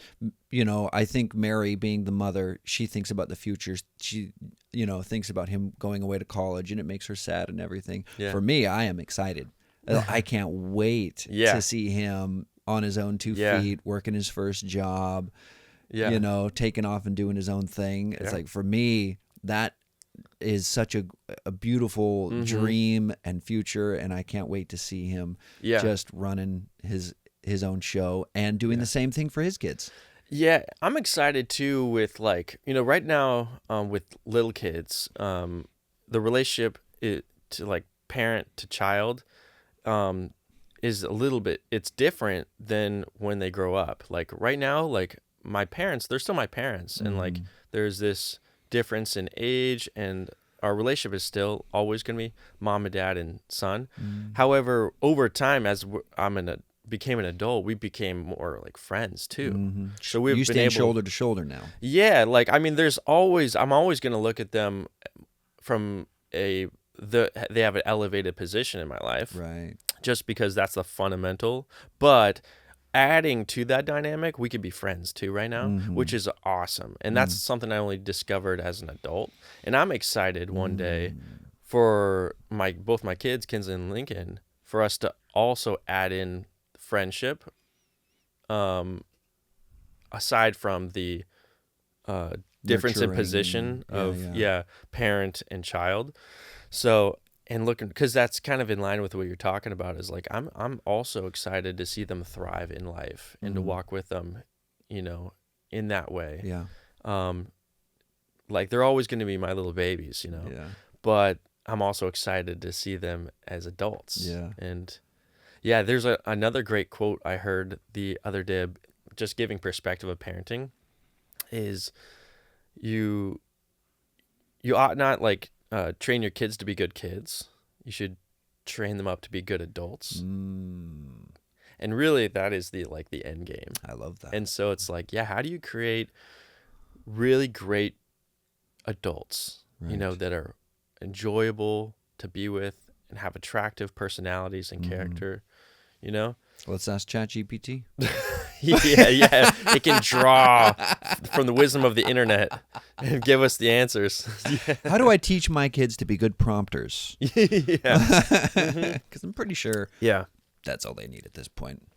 you know, I think Mary, being the mother, she thinks about the future. She, you know, thinks about him going away to college, and it makes her sad and everything. Yeah. For me, I am excited. I can't wait to see him on his own 2 feet, working his first job, you know, taking off and doing his own thing. It's like, for me, that is such a beautiful dream and future, and I can't wait to see him just running his own show and doing the same thing for his kids. Yeah, I'm excited too with, like, you know, right now with little kids, the relationship to like parent to child is a little bit, it's different than when they grow up. Like right now, like my parents, they're still my parents, and like there's this difference in age, and our relationship is still always going to be mom and dad and son. However, over time, as became an adult, we became more like friends too. So we've been able, shoulder to shoulder now. Yeah, like I mean, I'm always going to look at them from they have an elevated position in my life, right? Just because that's the fundamental. But adding to that dynamic, we could be friends too right now, which is awesome. And that's something I only discovered as an adult. And I'm excited one day for both my kids, Kinsley and Lincoln, for us to also add in friendship, aside from the difference in position of parent and child. So, and looking, because that's kind of in line with what you're talking about, is like I'm also excited to see them thrive in life and to walk with them, you know, in that way. Yeah. Like they're always going to be my little babies, you know. Yeah. But I'm also excited to see them as adults. Yeah. And yeah, there's another great quote I heard the other day, just giving perspective of parenting, is you ought not like train your kids to be good kids. You should train them up to be good adults. And really, that is the end game. I love that. And so it's like, yeah, how do you create really great adults, you know, that are enjoyable to be with and have attractive personalities and character, you know? Let's ask ChatGPT. Yeah. It can draw from the wisdom of the internet and give us the answers. How do I teach my kids to be good prompters? Because I'm pretty sure that's all they need at this point.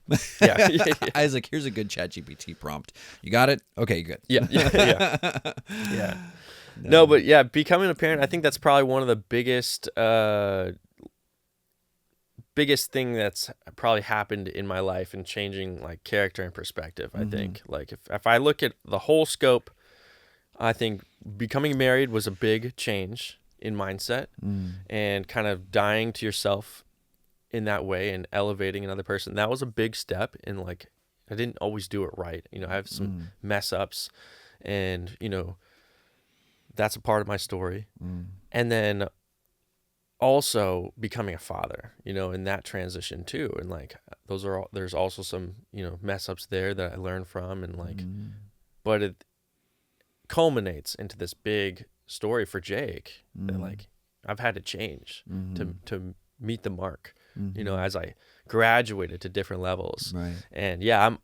Yeah. I was like, here's a good ChatGPT prompt. You got it? Okay, good. Yeah. No, but yeah, becoming a parent, I think that's probably one of the biggest thing that's probably happened in my life and changing like character and perspective. I think like if I look at the whole scope, I think becoming married was a big change in mindset and kind of dying to yourself in that way and elevating another person. That was a big step in, like, I didn't always do it right. You know, I have some mess ups, and, you know, that's a part of my story. And then also becoming a father, in that transition too. And like, there's also some, mess ups there that I learned from, and like, but it culminates into this big story for Jake that like I've had to change to meet the mark, as I graduated to different levels. Right. And yeah, I'm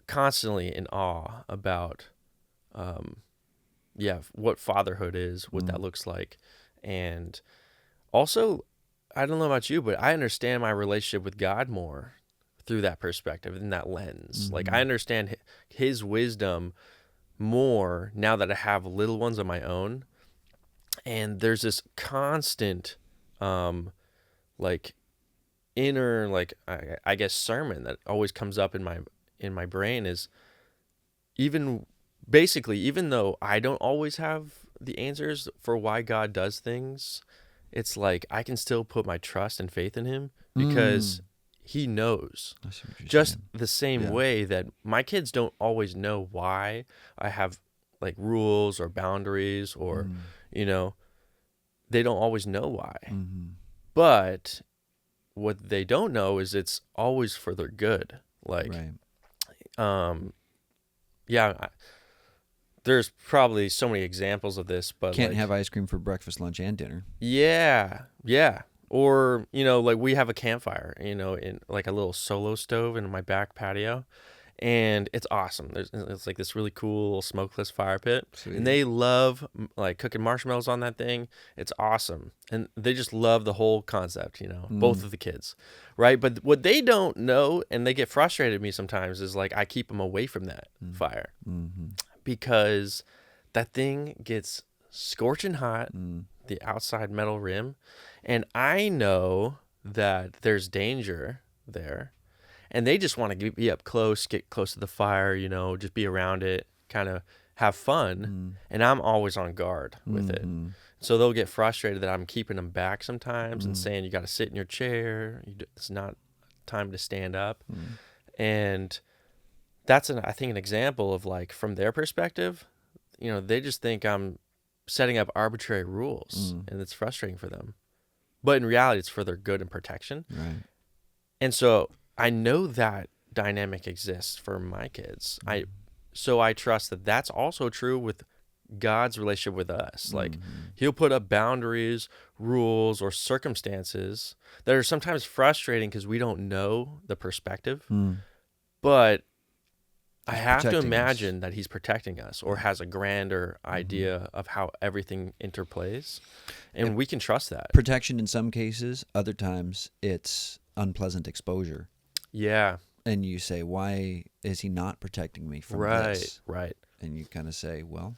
constantly in awe about, what fatherhood is, what that looks like. And also, I don't know about you, but I understand my relationship with God more through that perspective and that lens. Like, I understand his wisdom more now that I have little ones of my own. And there's this constant, like, inner, like, I guess sermon that always comes up in my brain is, even though I don't always have the answers for why God does things, it's like I can still put my trust and faith in him because he knows. Just the same way that my kids don't always know why I have like rules or boundaries or, they don't always know why. But what they don't know is it's always for their good. Like, there's probably so many examples of this, but can't have ice cream for breakfast, lunch, and dinner. Yeah. Or, like we have a campfire, in like a little solo stove in my back patio, and it's awesome. It's like this really cool smokeless fire pit. Sweet. And they love like cooking marshmallows on that thing. It's awesome. And they just love the whole concept, both of the kids. Right. But what they don't know, and they get frustrated at me sometimes, is like I keep them away from that fire because that thing gets scorching hot, the outside metal rim. And I know that there's danger there. And they just want to be up close, get close to the fire, just be around it, kind of have fun. And I'm always on guard with it. So they'll get frustrated that I'm keeping them back sometimes and saying, you got to sit in your chair. It's not time to stand up. And that's, I think, an example of like, from their perspective, they just think I'm setting up arbitrary rules and it's frustrating for them. But in reality, it's for their good and protection. Right. And so I know that dynamic exists for my kids. So I trust that that's also true with God's relationship with us. Like, he'll put up boundaries, rules, or circumstances that are sometimes frustrating because we don't know the perspective. But I have to imagine that he's protecting us or has a grander idea of how everything interplays. And we can trust that. Protection in some cases, other times it's unpleasant exposure. Yeah. And you say, why is he not protecting me from this? Right. And you kind of say, well,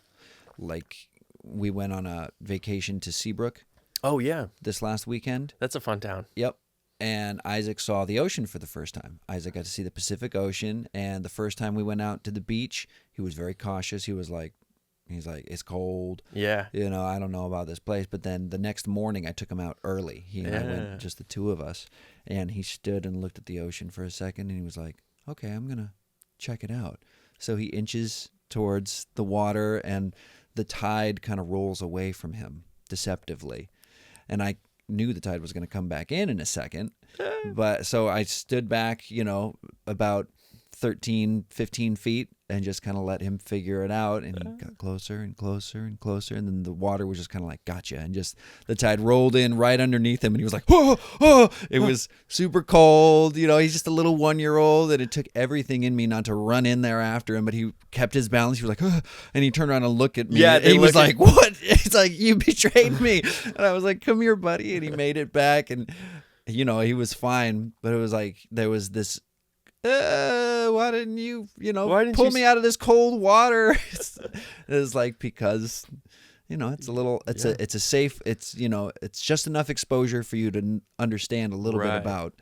like we went on a vacation to Seabrook. Oh, yeah. This last weekend. That's a fun town. Yep. And Isaac saw the ocean for the first time. Isaac got to see the Pacific Ocean. And the first time we went out to the beach, he was very cautious. He's like, it's cold. Yeah. I don't know about this place. But then the next morning, I took him out early. He and I went, just the two of us. And he stood and looked at the ocean for a second. And he was like, okay, I'm going to check it out. So he inches towards the water and the tide kind of rolls away from him deceptively. And I knew the tide was going to come back in a second. But so I stood back, about 13, 15 feet and just kind of let him figure it out. And he got closer and closer and closer. And then the water was just kind of like, gotcha. And just the tide rolled in right underneath him. And he was like, oh. It was super cold. He's just a little 1-year-old. And it took everything in me not to run in there after him. But he kept his balance. He was like, oh. And he turned around and looked at me. Yeah, and he was like, what? It's like, you betrayed me. And I was like, come here, buddy. And he made it back. And, he was fine. But it was like, there was this, why didn't you, pull me out of this cold water? It's like, because, it's a little, it's a safe, it's just enough exposure for you to understand a little bit about.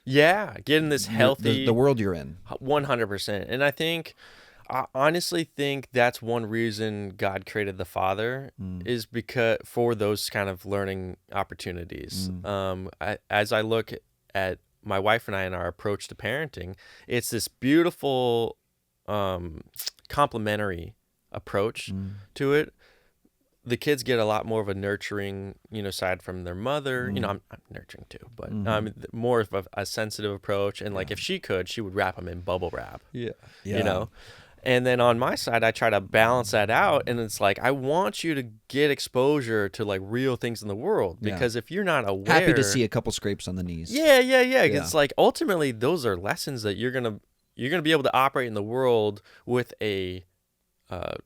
Yeah. Getting this healthy. The world you're in. 100%. And I honestly think that's one reason God created the father is because for those kind of learning opportunities. As I look at my wife and I in our approach to parenting, it's this beautiful complementary approach to it. the kids get a lot more of a nurturing, side from their mother. I'm nurturing too, but more of a sensitive approach. And like if she could, she would wrap them in bubble wrap. Yeah. And then on my side, I try to balance that out. And it's like, I want you to get exposure to like real things in the world, because if you're not aware, happy to see a couple scrapes on the knees. Yeah. It's like, ultimately those are lessons that you're going to be able to operate in the world with a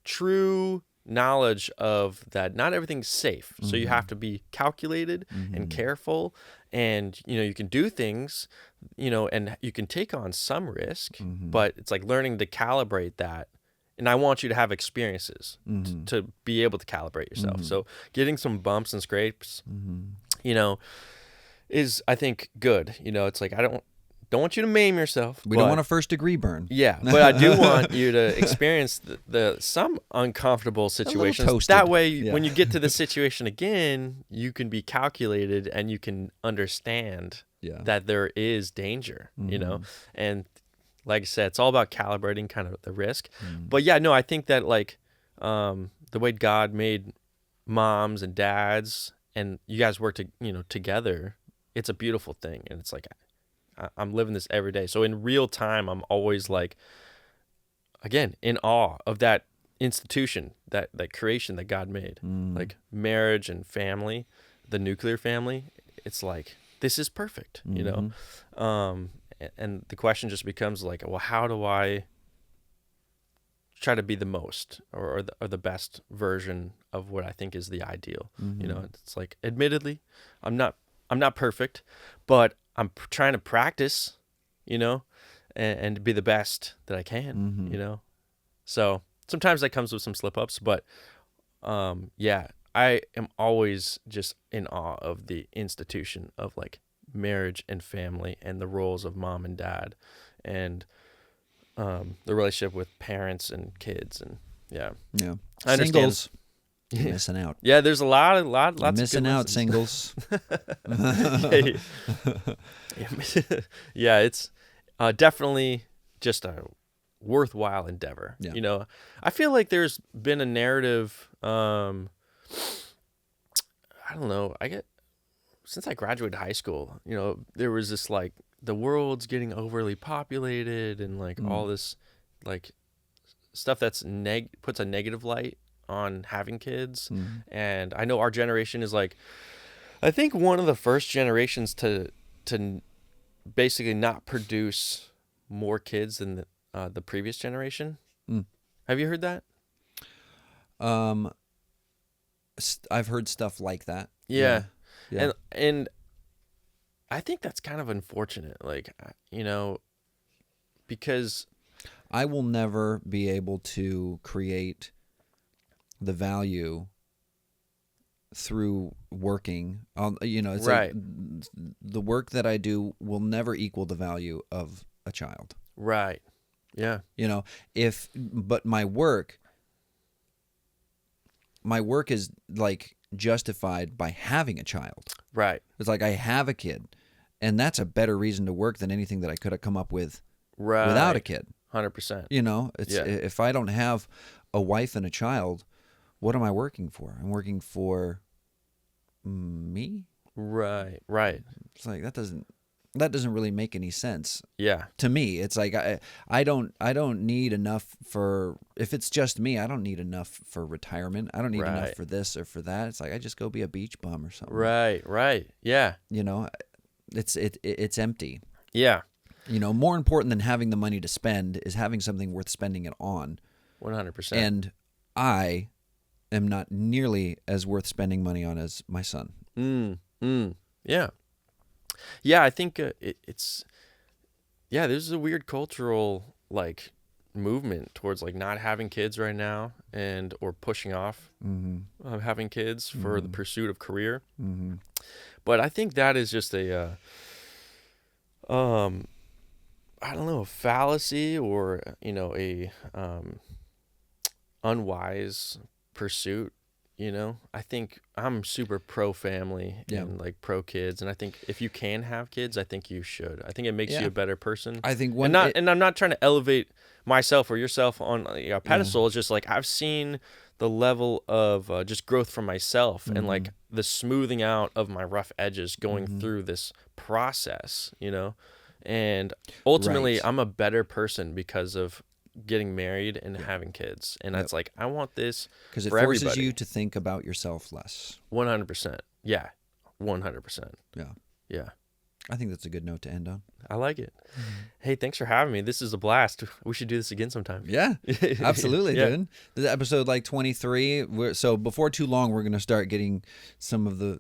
true knowledge of that not everything's safe. So you have to be calculated and careful, and you can do things, and you can take on some risk, but it's like learning to calibrate that. And I want you to have experiences to be able to calibrate yourself. So getting some bumps and scrapes, is, I think, good. It's like, I don't want you to maim yourself. We don't want a first-degree burn. Yeah, but I do want you to experience some uncomfortable situations. That way, when you get to the situation again, you can be calculated and you can understand that there is danger, And like I said, it's all about calibrating kind of the risk. But yeah, no, I think that like the way God made moms and dads, and you guys work together, it's a beautiful thing. And it's like, I'm living this every day. So in real time, I'm always like, again, in awe of that institution, that creation that God made, like marriage and family, the nuclear family. It's like, this is perfect, And the question just becomes like, well, how do I try to be the most or the best version of what I think is the ideal? It's like, admittedly, I'm not perfect, but I'm trying to practice, and be the best that I can, So sometimes that comes with some slip ups, but I am always just in awe of the institution of like marriage and family and the roles of mom and dad, and the relationship with parents and kids, and I understand. Singles. You're missing out. Yeah, there's lots of missing out, singles. Yeah, it's definitely just a worthwhile endeavor. I feel like there's been a narrative. I don't know. Since I graduated high school, there was this like, the world's getting overly populated, and like all this like stuff that's puts a negative light on having kids. And I know our generation is like, I think one of the first generations to basically not produce more kids than the previous generation. Have you heard that? I've heard stuff like that. Yeah. And I think that's kind of unfortunate, like, because I will never be able to create the value through working on, it's right. Like the work that I do will never equal the value of a child. Right. Yeah. But my work is like justified by having a child. Right. It's like I have a kid, and that's a better reason to work than anything that I could have come up with without a kid. 100%. If I don't have a wife and a child, what am I working for? I'm working for me. Right. It's like that doesn't really make any sense. Yeah. To me, it's like I don't need enough for, if it's just me, I don't need enough for retirement. I don't need enough for this or for that. It's like I just go be a beach bum or something. Right. Yeah. It's empty. Yeah. More important than having the money to spend is having something worth spending it on. 100%. And I am not nearly as worth spending money on as my son. Yeah. Yeah, I think there's a weird cultural like movement towards like not having kids right now, or pushing off having kids for the pursuit of career. But I think that is just a I don't know, a fallacy, or a unwise pursuit I think I'm super pro family and like pro kids, and I think if you can have kids, I think you should. I think it makes you a better person. I think and I'm not trying to elevate myself or yourself on a pedestal. It's just like I've seen the level of just growth from myself and like the smoothing out of my rough edges going through this process, and ultimately I'm a better person because of getting married and having kids, and that's like I want this because it for forces everybody. you to think about yourself less. 100%. Yeah, 100%. Yeah. I think that's a good note to end on. I like it. Hey, thanks for having me. This is a blast. We should do this again sometime. Yeah, absolutely, dude. This is episode like 23. So before too long, we're gonna start getting some of the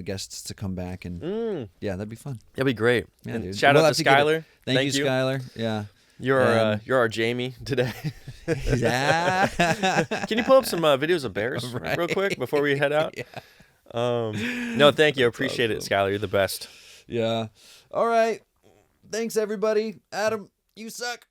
guests to come back, and that'd be fun. That'd be great. Yeah, and dude. Shout out to Skylar. Thank you, Skylar. Yeah. You're our Jamie today. Yeah. Can you pull up some videos of bears real quick before we head out? No, thank you. I appreciate it, Skylar. You're the best. Yeah. All right. Thanks, everybody. Adam, you suck.